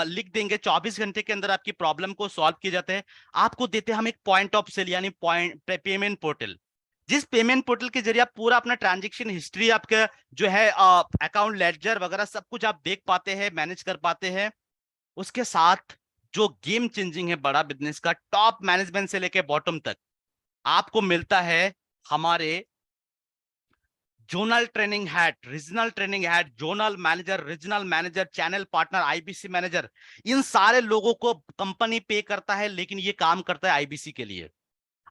लिख देंगे, 24 घंटे के अंदर आपकी प्रॉब्लम को सॉल्व किए जाते हैं। आपको देते हैं हम एक पॉइंट ऑफ सेल यानी पॉइंट पेमेंट पोर्टल, जिस पेमेंट पोर्टल के जरिए आप पूरा अपना ट्रांजेक्शन हिस्ट्री, आपका जो है अकाउंट लेडजर वगैरह सब कुछ आप देख पाते हैं, मैनेज कर पाते हैं। उसके साथ जो गेम चेंजिंग है बड़ा बिजनेस का, टॉप मैनेजमेंट से लेके बॉटम तक आपको मिलता है हमारे zonal training head, regional training head, zonal manager, regional manager, channel partner, IBC manager. इन सारे लोगों को कंपनी पे करता है, लेकिन ये काम करता है आईबीसी के लिए।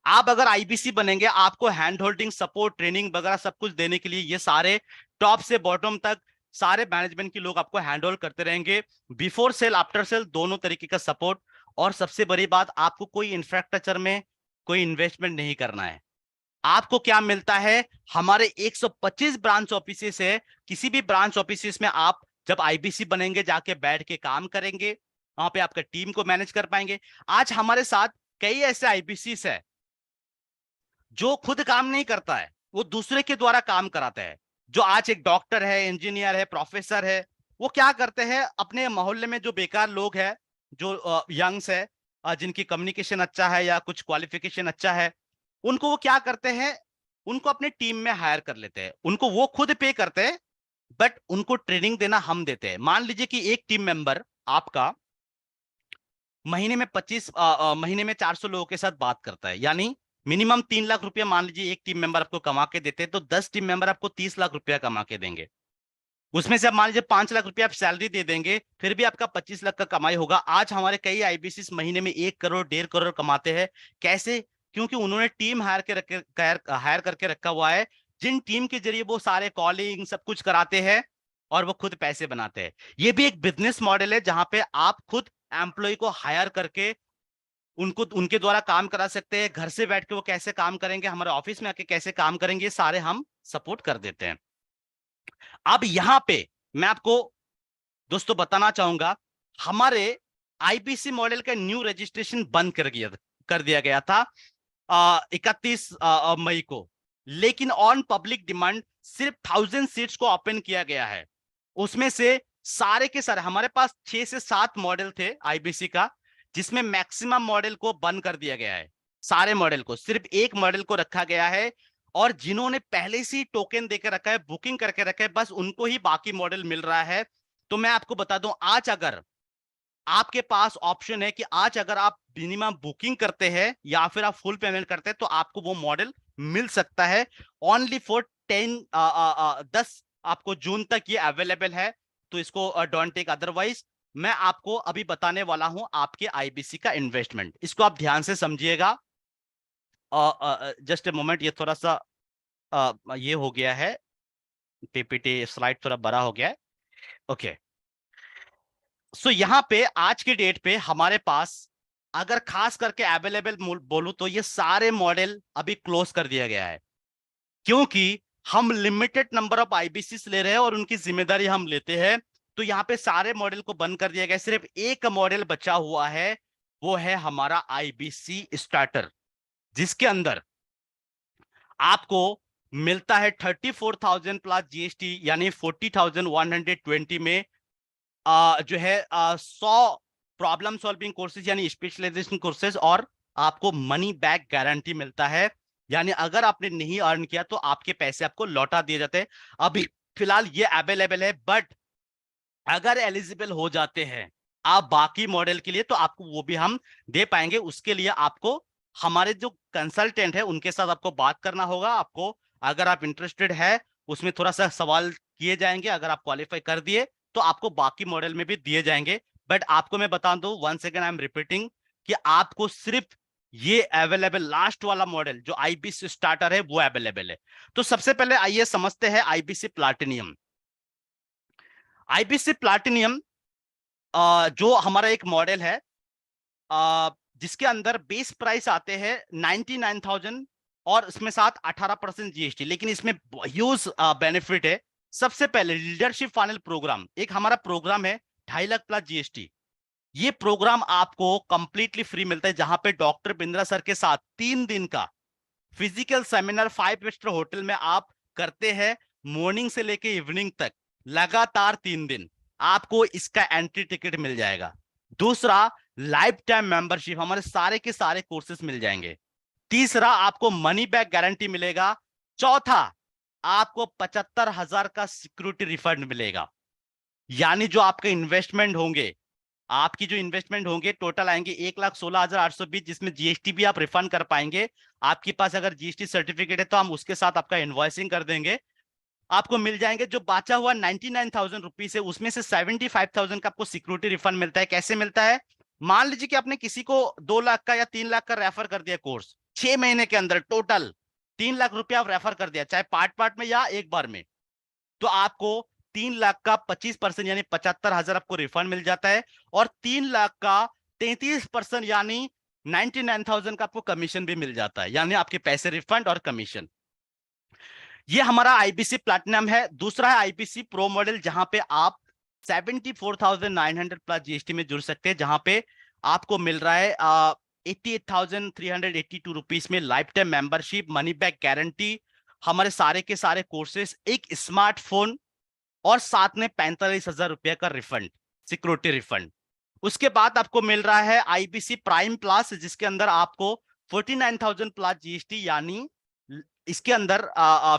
आप अगर आईबीसी बनेंगे, आपको हैंड होल्डिंग, सपोर्ट, ट्रेनिंग वगैरह सब कुछ देने के लिए ये सारे टॉप से बॉटम तक सारे मैनेजमेंट के लोग आपको हैंड होल्ड करते रहेंगे। बिफोर सेल, आफ्टर सेल, दोनों तरीके का सपोर्ट। और सबसे बड़ी बात, आपको कोई इंफ्रास्ट्रक्चर में कोई इन्वेस्टमेंट नहीं करना है। आपको क्या मिलता है, हमारे 125 ब्रांच ऑफिसेस है, किसी भी ब्रांच ऑफिसेस में आप जब आईबीसी बनेंगे जाके बैठ के काम करेंगे, वहां पे आपका टीम को मैनेज कर पाएंगे। आज हमारे साथ कई ऐसे आईबीसीस है जो खुद काम नहीं करता है, वो दूसरे के द्वारा काम कराता है। जो आज एक डॉक्टर है, इंजीनियर है, प्रोफेसर है, वो क्या करते हैं, अपने मोहल्ले में जो बेकार लोग हैं, जो यंग्स है, जिनकी कम्युनिकेशन अच्छा है या कुछ क्वालिफिकेशन अच्छा है, उनको वो क्या करते हैं, उनको अपने टीम में हायर कर लेते हैं। उनको वो खुद पे करते हैं, बट उनको ट्रेनिंग देना हम देते हैं। मान लीजिए कि एक टीम मेंबर आपका महीने में 400 लोगों के साथ बात करता है, यानी मिनिमम 3 लाख रुपया मान लीजिए एक टीम मेंबर आपको कमा के देते हैं, तो 10 टीम मेंबर आपको 30 लाख रुपया कमा के देंगे। उसमें से आप मान लीजिए 5 लाख रुपया आप सैलरी दे देंगे, फिर भी आपका 25 लाख का कमाई होगा। आज हमारे कई आईबीसी महीने में 1 करोड़ 1.5 करोड़ कमाते हैं। कैसे? क्योंकि उन्होंने टीम हायर करके रखा हुआ है, जिन टीम के जरिए वो सारे कॉलिंग सब कुछ कराते हैं, और वो खुद पैसे बनाते हैं। ये भी एक बिजनेस मॉडल है जहां पे आप खुद एम्प्लॉय को हायर करके उनको उनके द्वारा काम करा सकते हैं। घर से बैठ के वो कैसे काम करेंगे, हमारे ऑफिस में आके कैसे काम करेंगे, ये सारे हम सपोर्ट कर देते हैं। अब यहां पे मैं आपको दोस्तों बताना चाहूंगा, हमारे आईबीसी मॉडल का न्यू रजिस्ट्रेशन बंद कर दिया गया था 31 मई को, लेकिन ऑन पब्लिक डिमांड सिर्फ 1000 सीट्स को ओपन किया गया है। उसमें से सारे के सारे हमारे पास 6 से 7 मॉडल थे आईबीसी का, जिसमें मैक्सिमम मॉडल को बंद कर दिया गया है। सारे मॉडल को सिर्फ एक मॉडल को रखा गया है, और जिन्होंने पहले से टोकन देकर रखा है, बुकिंग करके रखा है, बस उनको ही बाकी मॉडल मिल रहा है। तो मैं आपको बता दूं, आज अगर आपके पास ऑप्शन है कि आज अगर आप मिनिमम बुकिंग करते हैं या फिर आप फुल पेमेंट करते हैं, तो आपको वो मॉडल मिल सकता है। ओनली फॉर 10 आपको जून तक ये अवेलेबल है, तो इसको डोंट टेक। अदरवाइज मैं आपको अभी बताने वाला हूं आपके आईबीसी का इन्वेस्टमेंट, इसको आप ध्यान से समझिएगा। जस्ट ए मोमेंट, ये थोड़ा सा ये हो गया है, पीपीटी स्लाइड थोड़ा बड़ा हो गया है। ओके, सो यहां पे आज के डेट पे हमारे पास अगर खास करके अवेलेबल बोलूं तो ये सारे मॉडल अभी क्लोज कर दिया गया है, क्योंकि हम लिमिटेड नंबर ऑफ आईबीसी ले रहे हैं और उनकी जिम्मेदारी हम लेते हैं। तो यहाँ पे सारे मॉडल को बंद कर दिया गया, सिर्फ एक मॉडल बचा हुआ है, वो है हमारा आईबीसी स्टार्टर, जिसके अंदर आपको मिलता है 34,000 प्लस जीएसटी, यानी 40,120 में जो है 100 प्रॉब्लम सॉल्विंग कोर्सेज यानी स्पेशलाइजेशन कोर्सेज, और आपको मनी बैक गारंटी मिलता है, यानी अगर आपने नहीं अर्न किया तो आपके पैसे आपको लौटा दिए जाते हैं। अभी फिलहाल ये अवेलेबल है, बट अगर एलिजिबल हो जाते हैं आप बाकी मॉडल के लिए, तो आपको वो भी हम दे पाएंगे। उसके लिए आपको हमारे जो कंसल्टेंट है उनके साथ आपको बात करना होगा। आपको अगर आप इंटरेस्टेड है, उसमें थोड़ा सा सवाल किए जाएंगे, अगर आप क्वालिफाई कर दिए तो आपको बाकी मॉडल में भी दिए जाएंगे। बट आपको मैं बता दूं, one second I am repeating, कि आपको सिर्फ ये अवेलेबल लास्ट वाला मॉडल जो आईबीसी स्टार्टर है वो अवेलेबल है। तो सबसे पहले आइए समझते हैं आईबीसी प्लैटिनियम। आईबीसी प्लैटिनियम जो हमारा एक मॉडल है, जिसके अंदर बेस प्राइस आते हैं 99,000 और इसमें साथ 18% जीएसटी, लेकिन इसमें ह्यूज बेनिफिट है। सबसे पहले लीडरशिप फाइनल प्रोग्राम, एक हमारा प्रोग्राम है 2.5 लाख प्लस जीएसटी। ये प्रोग्राम आपको कंप्लीटली फ्री मिलता है, जहां पे डॉक्टर बिंद्रा सर के साथ 3 दिन का फिजिकल सेमिनार 5 स्टार होटल में आप करते हैं, मॉर्निंग से लेके इवनिंग तक लगातार 3 दिन आपको इसका एंट्री टिकट मिल जाएगा। दूसरा, लाइफ टाइम मेंबरशिप, हमारे सारे के सारे कोर्सेज मिल जाएंगे। तीसरा, आपको मनी बैक गारंटी मिलेगा। चौथा, आपको 75,000 का सिक्योरिटी रिफंड मिलेगा, यानी जो आपके इन्वेस्टमेंट होंगे, आपकी जो इन्वेस्टमेंट होंगे टोटल आएंगे 1,16,820, जिसमें जीएसटी भी आप रिफंड कर पाएंगे। आपके पास अगर जीएसटी सर्टिफिकेट है तो हम उसके साथ आपका इनवॉइसिंग कर देंगे, आपको मिल जाएंगे। जो बचा हुआ 99,000 रुपीज है, उसमें से 75,000 का आपको सिक्योरिटी रिफंड मिलता है। कैसे मिलता है? मान लीजिए कि आपने किसी को 2 लाख का या 3 लाख का रेफर कर दिया कोर्स, 6 महीने के अंदर टोटल 3 लाख रुपया आप रेफर कर दिया, चाहे पार्ट पार्ट में या एक बार में, तो आपको 3 लाख का 25% यानी 75,000 आपको रिफंड मिल जाता है, और 3 लाख का 33% यानी 99,000 का आपको कमीशन भी मिल जाता है, यानी आपके पैसे रिफंड और कमीशन। ये हमारा आईबीसी प्लैटिनम है। दूसरा है आईबीसी प्रो मॉडल, जहां पे आप 74,900 प्लस जीएसटी में जुड़ सकते हैं, जहां पे आपको मिल रहा है 88,382 रुपीज में life time membership, money back guarantee, हमारे सारे के सारे कोर्सेस, एक स्मार्टफोन, और साथ में 45,000 रुपए का रिफंड, सिक्योरिटी रिफंड। उसके बाद आपको मिल रहा है आईबीसी प्राइम प्लस, जिसके अंदर आपको 49,000 प्लस जीएसटी, यानी इसके अंदर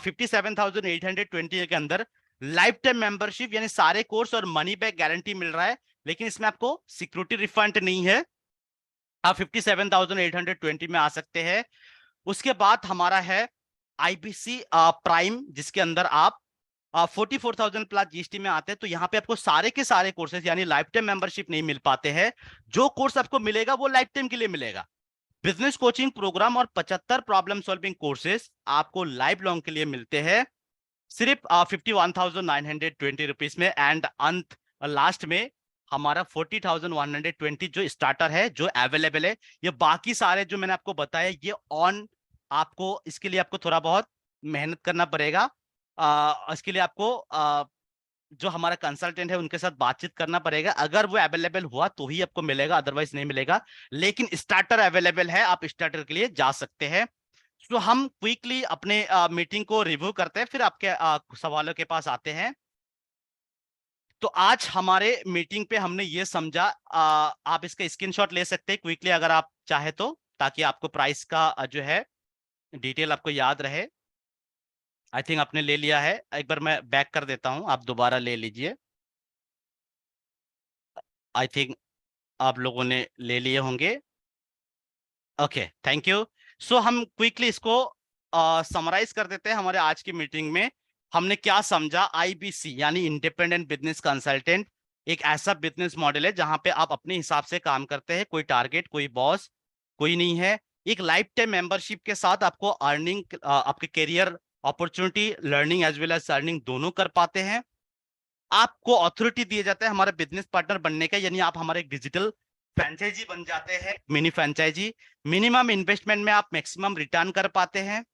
57,820 के अंदर लाइफ टाइम मेंबरशिप यानी सारे कोर्स और मनी बैक गारंटी मिल रहा है, लेकिन इसमें आपको सिक्योरिटी रिफंड नहीं है। आप 57,820 में आ सकते हैं। उसके बाद हमारा है आईबीसी प्राइम, जिसके अंदर आप 44,000 प्लस जीएसटी में आते हैं। तो यहाँ पे आपको सारे के सारे कोर्सेज यानी लाइफ टाइम मेंबरशिप नहीं मिल पाते हैं। जो कोर्स आपको मिलेगा वो लाइफ टाइम के लिए मिलेगा। बिजनेस कोचिंग प्रोग्राम और 75 प्रॉब्लम सॉल्विंग कोर्सेज आपको लाइफ लॉन्ग के लिए मिलते हैं। सिर्फ 51,920 रुपीज में, एंड अंत लास्ट में हमारा 40,120 जो स्टार्टर है जो अवेलेबल है। ये बाकी सारे जो मैंने आपको बताया ये ऑन, आपको इसके लिए आपको थोड़ा बहुत मेहनत करना पड़ेगा। इसके लिए आपको जो हमारा कंसल्टेंट है उनके साथ बातचीत करना पड़ेगा। अगर वो अवेलेबल हुआ तो ही आपको मिलेगा, अदरवाइज नहीं मिलेगा। लेकिन स्टार्टर अवेलेबल है, आप स्टार्टर के लिए जा सकते हैं। तो हम क्विकली अपने मीटिंग को रिव्यू करते हैं, फिर आपके सवालों के पास आते हैं। तो आज हमारे मीटिंग पे हमने ये समझा, आप इसका स्क्रीनशॉट ले सकते हैं क्विकली अगर आप चाहे तो, ताकि आपको प्राइस का जो है डिटेल आपको याद रहे। आई थिंक आपने ले लिया है, एक बार मैं बैक कर देता हूं, आप दोबारा ले लीजिए। आई थिंक आप लोगों ने ले लिए होंगे। Okay, thank you. सो हम क्विकली इसको समराइज कर देते हैं। हमारे आज की मीटिंग में हमने क्या समझा? आईबीसी यानी इंडिपेंडेंट बिजनेस कंसल्टेंट एक ऐसा बिजनेस मॉडल है जहां पे आप अपने हिसाब से काम करते हैं, कोई टारगेट, कोई बॉस, कोई नहीं है। एक लाइफ टाइम मेंबरशिप के साथ आपको अर्निंग, आपके career opportunity, learning as well as earning दोनों कर पाते हैं। आपको अथॉरिटी दिया जाता है हमारा बिजनेस पार्टनर बनने का, यानी आप हमारे डिजिटल फ्रेंचाइजी बन जाते हैं, मिनी फ्रेंचाइजी। मिनिमम इन्वेस्टमेंट में आप मैक्सिमम रिटर्न कर पाते हैं।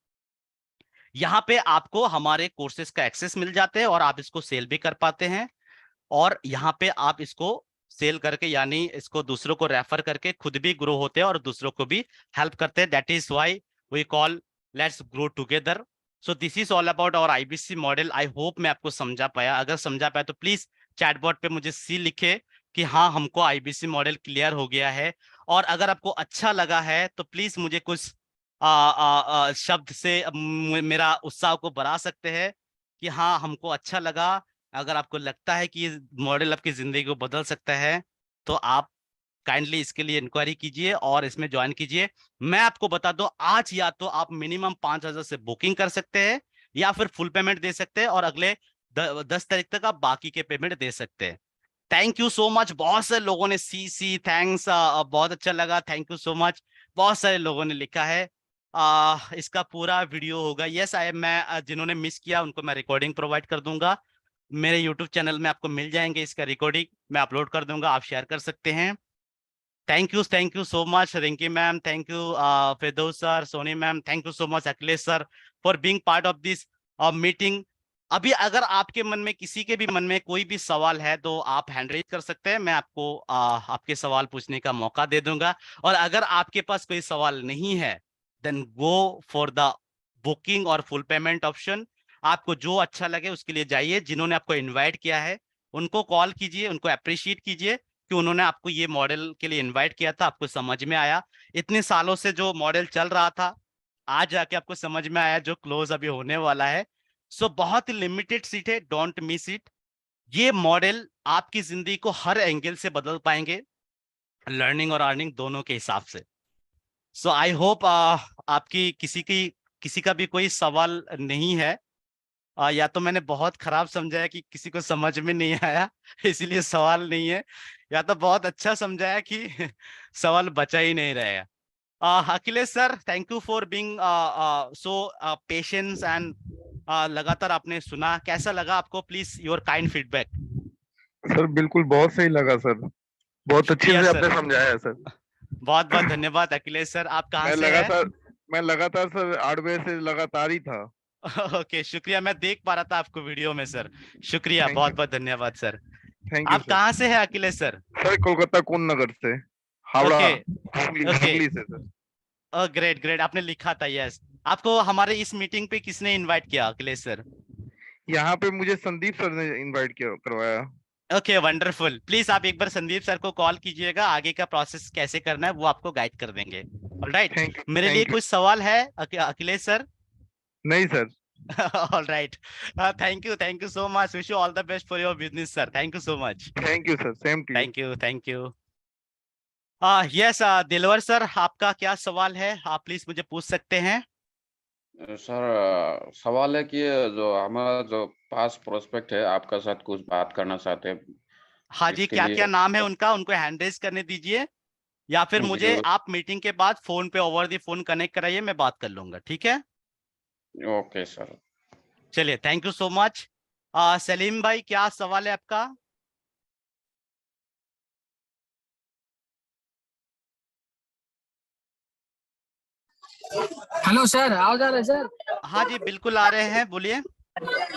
यहाँ पे आपको हमारे कोर्सेज का एक्सेस मिल जाते हैं और आप इसको सेल भी कर पाते हैं। और यहाँ पे आप इसको सेल करके यानी इसको दूसरों को रेफर करके खुद भी ग्रो होते हैं और दूसरों को भी हेल्प करते हैं। That is why we call let's grow together. So this is all about our IBC model. I hope मैं आपको समझा पाया। अगर समझा पाया तो प्लीज चैटबॉट पे मुझे सी लिखे कि हाँ, हमको आईबीसी मॉडल क्लियर हो गया है। और अगर आपको अच्छा लगा है तो प्लीज मुझे कुछ शब्द से मेरा उत्साह को बढ़ा सकते हैं कि हाँ, हमको अच्छा लगा। अगर आपको लगता है कि ये मॉडल आपकी जिंदगी को बदल सकता है तो आप काइंडली इसके लिए इंक्वायरी कीजिए और इसमें ज्वाइन कीजिए। मैं आपको बता दूं, आज या तो आप मिनिमम 5,000 से बुकिंग कर सकते हैं या फिर फुल पेमेंट दे सकते हैं और अगले 10 तारीख तक आप बाकी के पेमेंट दे सकते हैं। Thank you so much. बहुत सारे लोगों ने सी थैंक्स, बहुत अच्छा लगा, थैंक यू सो मच। बहुत सारे लोगों ने लिखा है। इसका पूरा वीडियो होगा, यस आई, मैं जिन्होंने मिस किया उनको मैं रिकॉर्डिंग प्रोवाइड कर दूंगा। मेरे यूट्यूब चैनल में आपको मिल जाएंगे, इसका रिकॉर्डिंग मैं अपलोड कर दूंगा, आप शेयर कर सकते हैं। Thank you so much Rinky ma'am, thank you Firdaus sir, Soni ma'am, thank you so much Akhilesh sir for being part of this meeting. अभी अगर आपके मन में, किसी के भी मन में कोई भी सवाल है तो आप हैंड रेज कर सकते हैं, मैं आपको आपके सवाल पूछने का मौका दे दूंगा। और अगर आपके पास कोई सवाल नहीं है then go for the booking और फुल पेमेंट ऑप्शन। आपको जो अच्छा लगे उसके लिए जाइए। जिन्होंने आपको इन्वाइट किया है उनको कॉल कीजिए, उनको अप्रिशिएट कीजिए कि उन्होंने आपको ये मॉडल के लिए इनवाइट किया था, आपको समझ में आया। इतने सालों से जो मॉडल चल रहा था आज जाके आपको समझ में आया, जो क्लोज अभी होने वाला है। सो बहुत लिमिटेड सीट है, डोंट मिस इट। ये मॉडल आपकी जिंदगी को हर एंगल से बदल पाएंगे, लर्निंग और अर्निंग दोनों के हिसाब से। सो आई होप आपकी किसी का भी कोई सवाल नहीं है। या तो मैंने बहुत खराब समझाया कि किसी को समझ में नहीं आया इसीलिए सवाल नहीं है, या तो बहुत अच्छा समझाया कि सवाल बचा ही नहीं रहेगा। Akhilesh sir, thank you for being so patience and लगातार आपने सुना। कैसा लगा आपको? Please your kind feedback. Sir बिल्कुल बहुत सही लगा सर, बहुत अच्छे शुक्रिया से सर, आपने समझाया सर। बहुत बहुत धन्यवाद अखिलेश सर। आप कहाँ मैं से हैं? लगातार मैं लगातार सर 8 बजे से लगातार ही था। ओके, शुक्रिया, मैं देख पा रहा था आपको वीडियो में सर। शुक्रिया, थैंक बहुत यू, बहुत धन्यवाद सर। थैंक यू आप सर। कहाँ से हैं अखिलेश सर? सर कोलकाता कौन नगर से, हावड़ा, ओके हुगली ओके, हुगली से सर। ग्रेट ग्रेट, आपने लिखा था, यस। आपको हमारे इस मीटिंग पे किसने इनवाइट किया अखिलेश सर? यहाँ पे मुझे संदीप सर ने इनवाइट किया करवाया। Okay, wonderful. प्लीज आप एक बार संदीप सर को कॉल कीजिएगा, आगे का प्रोसेस कैसे करना है वो आपको गाइड कर देंगे। ऑलराइट, मेरे लिए थैंक यू। कुछ सवाल है अखिलेश सर? नहीं sir. Alright, thank you so much. Wish you all the best for your business sir. Thank you so much. Thank you sir, same to you. Thank you. Yes Dilwar sir, आपका क्या सवाल है? आप please मुझे पूछ सकते हैं। सर सवाल है कि जो हमारा जो पास प्रोस्पेक्ट है आपका साथ कुछ बात करना चाहते हैं हाँ जी, इसके क्या लिए। क्या नाम है उनका? उनको हैंड रेज करने दीजिए, या फिर मुझे जी, आप मीटिंग के बाद फोन पे ओवर द फोन कनेक्ट कराइए, मैं बात कर लूंगा, ठीक है? Okay sir. चलिए, thank you so much. Salim भाई, क्या सवाल है आपका? हेलो सर, आवाज आ रहा है सर? हाँ जी, बिल्कुल आ रहे हैं, बोलिए।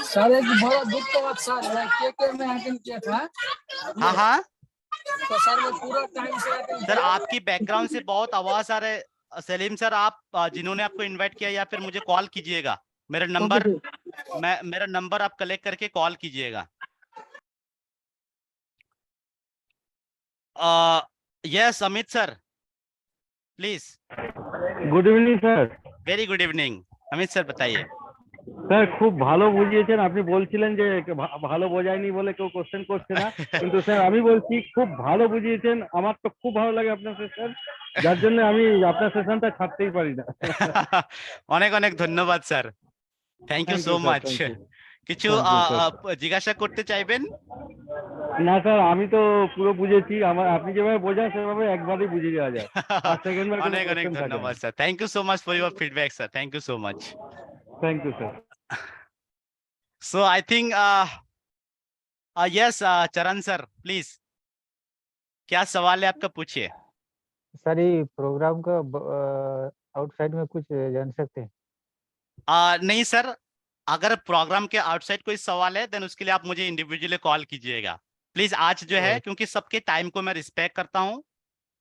सर एक बड़ा दुख का बात सर, मैं के में अटेंड किया था। हाँ हाँ तो सर मैं पूरा टाइम से अटेंड सर, किया। आपकी बैकग्राउंड से बहुत आवाज आ रहा है। सलीम सर, आप जिन्होंने आपको इनवाइट किया या फिर मुझे कॉल कीजिएगा। मेरा नंबर आप कलेक्ट करके कॉल कीजिएगा। Yes Amit sir, please. Good evening sir. Very good evening. Amit sir बताइए। স্যার খুব ভালো বুঝিয়েছেন। আপনি বলছিলেন যে ভালো বোঝায়নি বলে কেউ কোশ্চেন করছে না, কিন্তু স্যার আমি বলছি খুব ভালো বুঝিয়েছেন। আমার তো খুব ভালো লাগে আপনার সেশন, যার জন্য আমি আপনার সেশনটা ছাড়তেই পারি না। অনেক অনেক ধন্যবাদ sir, thank you so much. কিছু জিজ্ঞাসা করতে চাইবেন? না স্যার, আমি তো পুরো বুঝেছি। আপনি যেভাবে বোঝান সেভাবে একবারই বুঝে যাওয়া যায়। আর সেকেন্ড বার অনেক অনেক ধন্যবাদ sir, thank you so much for your feedback sir, thank you so much. Thank you sir. So I think yes, Charan sir please, क्या सवाल है आपका, पूछिए। सर ये प्रोग्राम का आउटसाइड में कुछ जान सकते हैं? नहीं सर, अगर प्रोग्राम के आउटसाइड कोई सवाल है देन उसके लिए आप मुझे इंडिविजुअली कॉल कीजिएगा प्लीज। आज जो है, क्योंकि सबके टाइम को मैं रिस्पेक्ट करता हूँ,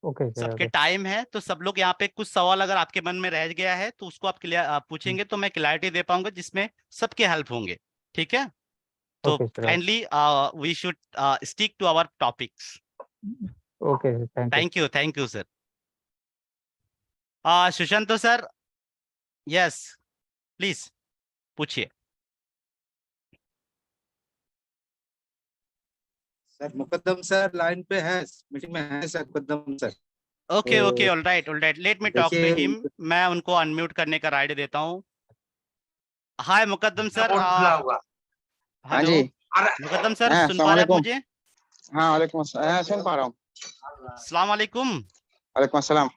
ओके सर। सबके टाइम है, तो सब लोग यहाँ पे कुछ सवाल अगर आपके मन में रह गया है तो उसको आप पूछेंगे तो मैं क्लैरिटी दे पाऊंगा जिसमें सबके हेल्प होंगे, ठीक है? तो okay sir. Kindly we should stick to our topics. Okay thank you. Thank you sir. Sushant sir, yes please पूछिए। सर मुकद्दम सर लाइन पे है, मीटिंग में है सर मुकद्दम सर। ओके तो okay, all right, let me talk to देखिए him. मैं उनको unmute करने का राइट देता हूँ। Hi Mukaddam sir. हाँ जी। मुकद्दम सर, हाँ, सुन पा रहे हैं आप अस्सलाम मुझे? हाँ वालेकुम अस्सलाम। हाँ, सुन पा रहा हूँ। अस्सलाम वालेकुम। वालेकुम अस्सलाम।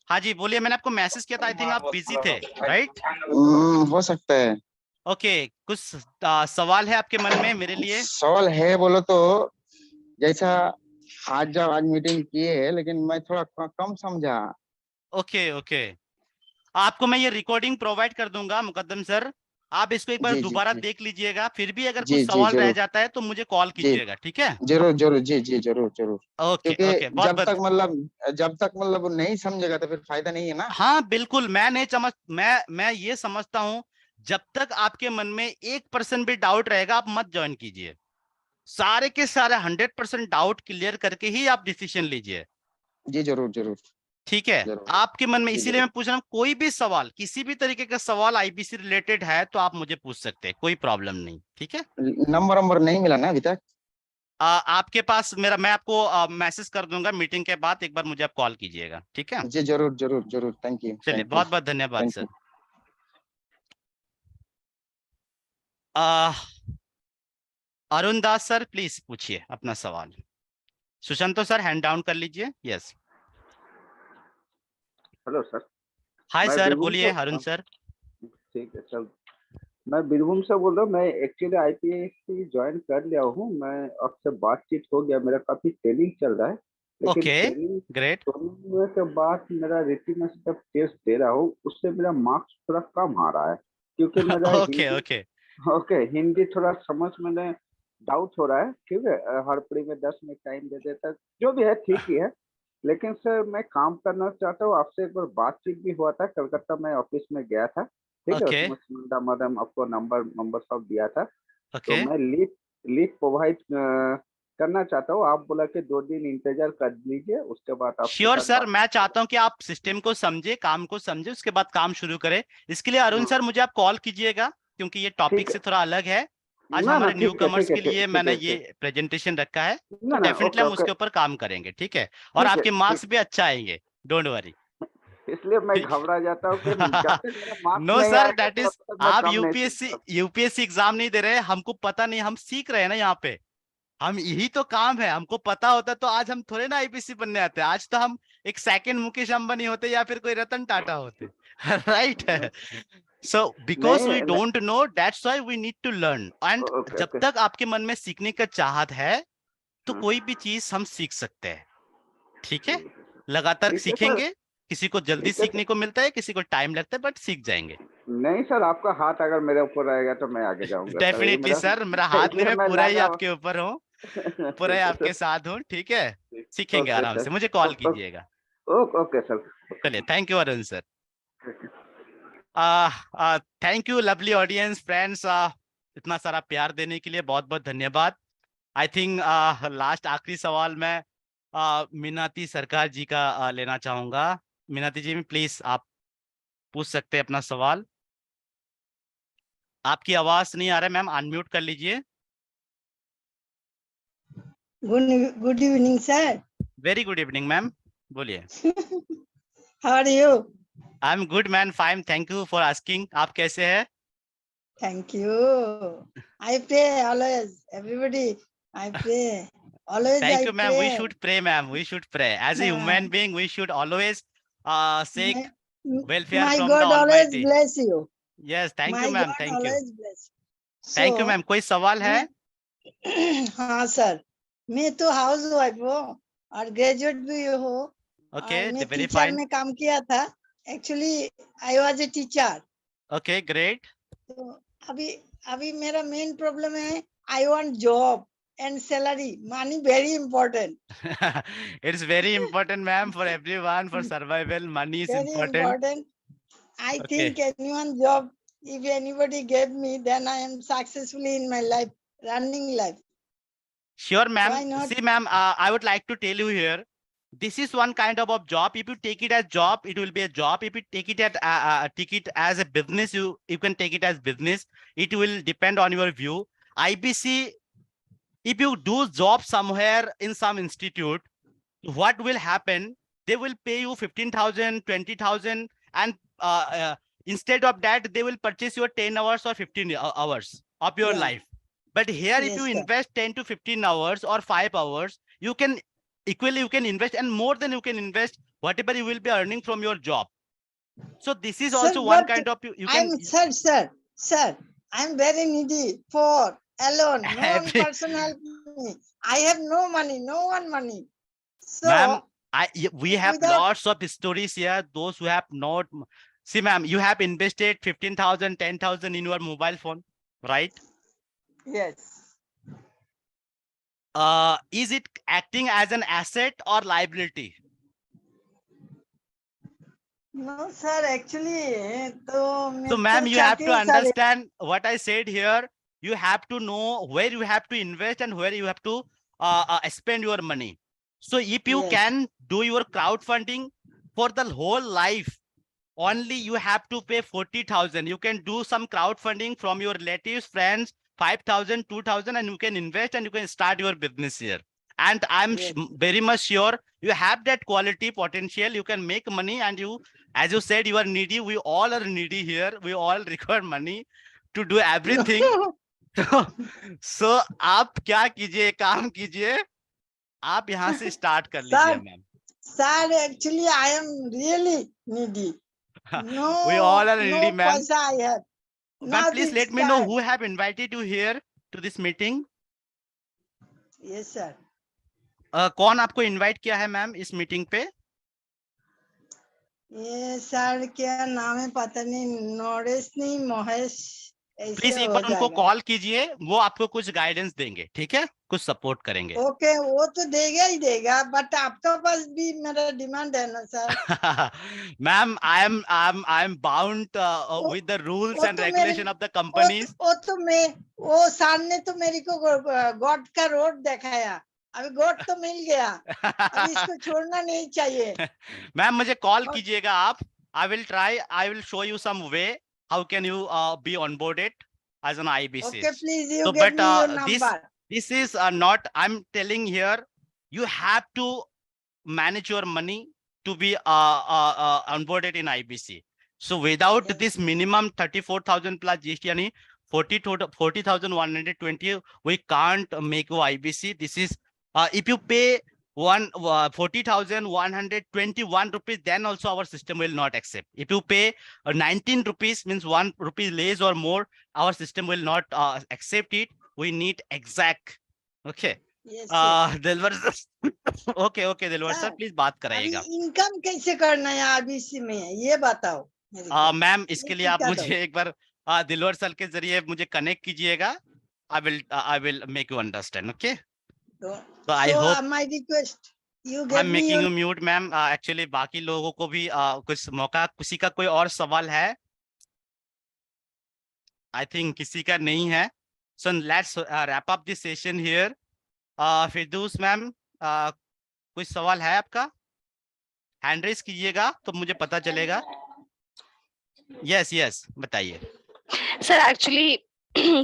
हाँ जी बोलिए, मैंने आपको मैसेज किया था, आई थिंक आप बिजी थे, राइट? हो सकता है। ओके, कुछ सवाल है आपके मन में मेरे लिए? सवाल है बोलो तो, जैसा आज मीटिंग की है लेकिन मैं थोड़ा कम समझा। ओके ओके, आपको मैं ये रिकॉर्डिंग प्रोवाइड कर दूंगा मुकद्दम सर, आप इसको एक बार जी, जी, दोबारा जी। देख लीजिएगा, फिर भी अगर जी, कुछ जी, सवाल रह जरूर। जाता है तो मुझे कॉल कीजिएगा, ठीक है? जरूर जरूर, जी जी जरूर जरूर। ओके क्योंकि ओके, बहुत जब बहुत तक मतलब नहीं समझेगा तो फिर फायदा नहीं है ना। हाँ बिल्कुल, मैं नहीं समझ, मैं ये समझता हूँ, जब तक आपके मन में 1% भी डाउट रहेगा आप मत ज्वाइन कीजिए। सारे के सारे 100% डाउट क्लियर करके ही आप डिसीजन लीजिए, जी जरूर जरूर। ठीक है? जरूर। आपके मन में, जी, इसीलिए मैं पूछ रहा हूँ, कोई भी सवाल, किसी भी तरीके का सवाल आईबीसी रिलेटेड है तो आप मुझे पूछ सकते हैं, कोई प्रॉब्लम नहीं, ठीक है? नंबर नहीं मिला ना अभी तक? आपके पास मेरा, मैं आपको मैसेज कर दूंगा मीटिंग के बाद, एक बार मुझे आप कॉल कीजिएगा, ठीक है? जी जरूर जरूर जरूर, थैंक यू। चलिए, बहुत बहुत धन्यवाद Thank sir. you. Arun Das sir please पूछिए अपना सवाल। सुशांतो सर हैंड डाउन कर लीजिए। Yes, hello sir. हाय मैं सर, बीरभूम बोलिए से- अरुण सर। ठीक है सर, मैं बीरभूम से बोल रहा हूँ। मैं एक्चुअली आईपीएससी ज्वाइन कर लिया हूँ। मैं आपसे बातचीत हो गया, मेरा काफी ट्रेनिंग चल रहा है, लेकिन ओके, ट्रेनिंग ग्रेट। होने के बाद मेरा रिटन में जब टेस्ट दे रहा हूँ उससे मेरा मार्क्स थोड़ा कम आ रहा है, क्योंकि मेरा ओके ओके ओके हिंदी थोड़ा समझ में डाउट हो रहा है। ठीक है, हर पढ़ी में 10 मिनट टाइम दे देता है, जो भी है ठीक ही है। लेकिन सर मैं काम करना चाहता हूँ, आपसे एक बार बातचीत भी हुआ था, कलकत्ता में ऑफिस में गया था, ठीक है? ओके उसमें सुनंदा मैडम आपको नंबर सब दिया था। तो ओके, मैं लीव प्रोवाइड करना चाहता हूँ। आप बोला कि 2 दिन इंतजार कर लीजिए, उसके बाद आप श्योर सर, मैं चाहता हूँ कि आप सिस्टम को समझे, काम को समझे, उसके बाद काम शुरू करें। इसके लिए अरुण सर मुझे आप कॉल कीजिएगा, क्योंकि ये टॉपिक से थोड़ा अलग है। आज हमारे न्यू कमर्स के लिए मैंने ये प्रेजेंटेशन रखा है, तो डेफिनेटली हम उसके ऊपर काम करेंगे, ठीक है? और आपके मार्क्स भी अच्छा आएंगे, डोंट वरी। इसलिए मैं घबरा जाता हूँ कि जब तक मेरा मार्क्स नो नहीं सर, आएगा, दैट तब इज, तक मैं आप काम नहीं यूपीएससी एग्जाम नहीं दे रहे, हमको पता नहीं, हम सीख रहे हैं ना यहाँ पे, हम यही तो काम है। हमको पता होता तो आज हम थोड़े ना आईपीसी बनने आते, आज तो हम एक सेकंड मुकेश अंबानी होते या फिर कोई रतन टाटा होते। राइट है। So because we नहीं, don't know, that's why we need to learn. And okay जब ओके तक आपके मन में सीखने का चाहत है तो हाँ, कोई भी चीज हम सीख सकते हैं। ठीक है, लगातार ठीक है सर, सीखेंगे। किसी को जल्दी ठीक है सीखने सर। को मिलता है, किसी को टाइम लगता है, बट सीख जाएंगे। नहीं सर, आपका हाथ अगर मेरे ऊपर रहेगा तो मैं आगे जाऊंगा सर, ये डेफिनेटली मेरा सर, मेरा हाथ नहीं, ये मैं मैं पूरा ही लगा आपके ऊपर हूँ, पूरा ही ठीक है आपके सर, साथ हूँ। ठीक है, सीखेंगे ओके आराम सर, से, मुझे कॉल कीजिएगा। Okay sir. चलिए, thank you Arun sir. Thank you lovely audience friends, इतना सारा प्यार देने के लिए बहुत बहुत धन्यवाद। आई थिंक लास्ट आखिरी सवाल मैं मीनाती सरकार जी का लेना चाहूंगा। मीनाती जी, प्लीज आप पूछ सकते हैं अपना सवाल। आपकी आवाज नहीं आ रहा है मैम, अनम्यूट कर लीजिए। Good evening, sir. Very good evening ma'am, बोलिए। How are you? I am good man, fine, thank you for asking. आप कैसे हैं? Thank you. I pray always. Everybody, I pray. Always Thank I you, ma'am. We pray. should pray, ma'am. We should pray. As a human being, we should always seek welfare My from God the always Almighty. bless you. Yes, thank My you, ma'am. God Thank you. always bless. Thank you, So, ma'am. कोई सवाल है? हाँ sir, मैं तो house wife हूँ और graduate भी हूँ। Okay, और मैं very टीचर fine. में काम किया था। Actually I was a teacher. Okay, great. तो अभी अभी मेरा मेन प्रॉब्लम है, I want job and salary, money very important, It's very important, ma'am, for everyone, for survival. Money is very important. Important. I Okay. Think anyone job, if anybody gave me, then I am successfully in my life, running life. Sure, ma'am. Why not? See, ma'am, I would like to tell you here. This is one kind of job. If you take it as job, it will be a job. If you take it as a business, you can take it as business. It will depend on your view. IBC, if you do job somewhere in some institute, what will happen? They will pay you 15,000, 20,000, and instead of that, they will purchase your 10 hours or 15 hours of your Yeah. life. But here, if Yes, you sir. invest 10 to 15 hours or 5 hours, you can invest, and more than you can invest whatever you will be earning from your job. So this is Sir, also one but kind of you I'm can. sir, I'm very needy, poor, alone. No one Every- person help me. I have no money, no one money. So Ma'am, we have without- lots of stories here. Those who have not, see, ma'am, you have invested 15,000, 10,000 in your mobile phone, right? yes, Is it acting as an asset or liability? no sir, actually, So, ma'am, you have to understand what I said here. You have to know where you have to invest and where you have to spend your money. So if you Yes. can do your crowdfunding for the whole life, only you have to pay 40,000. You can do some crowdfunding from your relatives, friends, 5,000, 2,000, and you can invest and you can start your business here. And I'm Yes. very much sure you have that quality potential. You can make money, and you, as you said, you are needy. We all are needy here. We all require money to do everything. So आप क्या कीजिए, काम कीजिए, आप यहाँ से start कर लीजिए Sir, ma'am. sir, actually, I am really needy. No, We all are needy, no ma'am. paisa I have. Ma'am, Now please this let me know time- who have invited you here to this meeting. Yes, sir. कौन आपको invite किया है ma'am इस meeting पे? ये sir क्या नाम है पता नहीं, नरेश नहीं महेश, ऐसे प्लीज एक हो बार उनको जाएगा। कॉल कीजिए, वो आपको कुछ गाइडेंस देंगे, ठीक है, कुछ सपोर्ट करेंगे। ओके, वो तो देगा ही देगा, बट आपका पास भी मेरा डिमांड है ना sir. Ma'am, I am bound with the rules वो एंड तो रेगुलेशन ऑफ द वो कंपनीज। वो सर ने तो मेरे को गॉड का रोड दिखाया, अभी गॉड तो मिल गया, अभी इसको छोड़ना नहीं चाहिए। मैम, मुझे कॉल कीजिएगा आप। I will show you some way how can you be onboarded as an IBC. Okay, please, you So, give but me your number. this is not, I'm telling here, you have to manage your money to be onboarded in IBC. So without Yes. this minimum 34,000 plus GST, yani 40,120, we can't make you IBC. This is, if you pay 40,121 rupees, then also our system will not accept. If you pay 19 rupees, means 1 rupee less or more, our system will not accept it. We need exact. Okay. Yes, Dilwar okay, Dilwar sir Sir, please बात अभी कराइएगा. Income कैसे करना है RBC में, ये बताओ मेरे को। मैम इसके लिए आप बता दो। मुझे एक बार दिलवर सर के जरिए मुझे कनेक्ट कीजिएगा. I will make you understand. Okay. So I hope my request, you get I'm me making your you mute, ma'am. Actually बाकी लोगों को भी कुछ मौका, किसी का कोई और सवाल है? I think किसी का नहीं है. So let's wrap up this session here. Firdaus ma'am, कोई सवाल है आपका? हैंड रेस कीजिएगा तो मुझे पता चलेगा. यस बताइए. सर एक्चुअली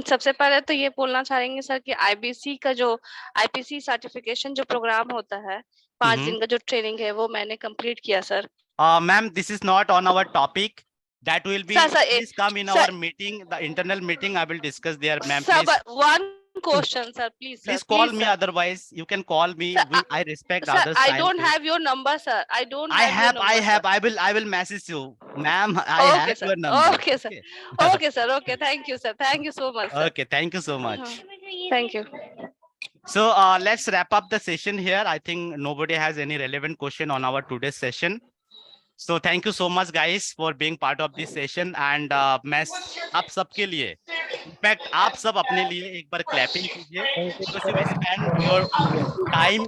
सबसे पहले तो ये बोलना चाहेंगे सर कि आईबीसी का जो आईपीसी सर्टिफिकेशन जो प्रोग्राम होता है 5 दिन का जो ट्रेनिंग है वो मैंने कंप्लीट किया sir. Ma'am this is not on our topic. That will be, please come in our meeting, the internal meeting. I will discuss there, ma'am. Sir, but one question, sir, please. Please call me. Otherwise, you can call me. I respect sir, others. I don't have your number, sir. I don't. I have. I will message you, ma'am. I have sir. your number. Okay, sir. Okay, sir. Okay, thank you, sir. Thank you so much, sir. Okay, thank you so much. Thank you. So let's wrap up the session here. I think nobody has any relevant question on our today's session. So thank you so much guys for being part of this session. And मैं आप सबके लिए, in fact आप सब अपने लिए एक बार clapping कीजिए, because you spend your time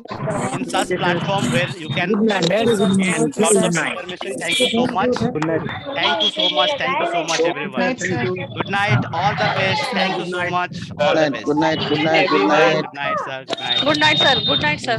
in such platform where you can lots of information. Thank you so much. Thank you so much everyone. Good night, all the best. Thank you so much. All the best. Good night. Good night sir. Good night, sir. Good night, sir.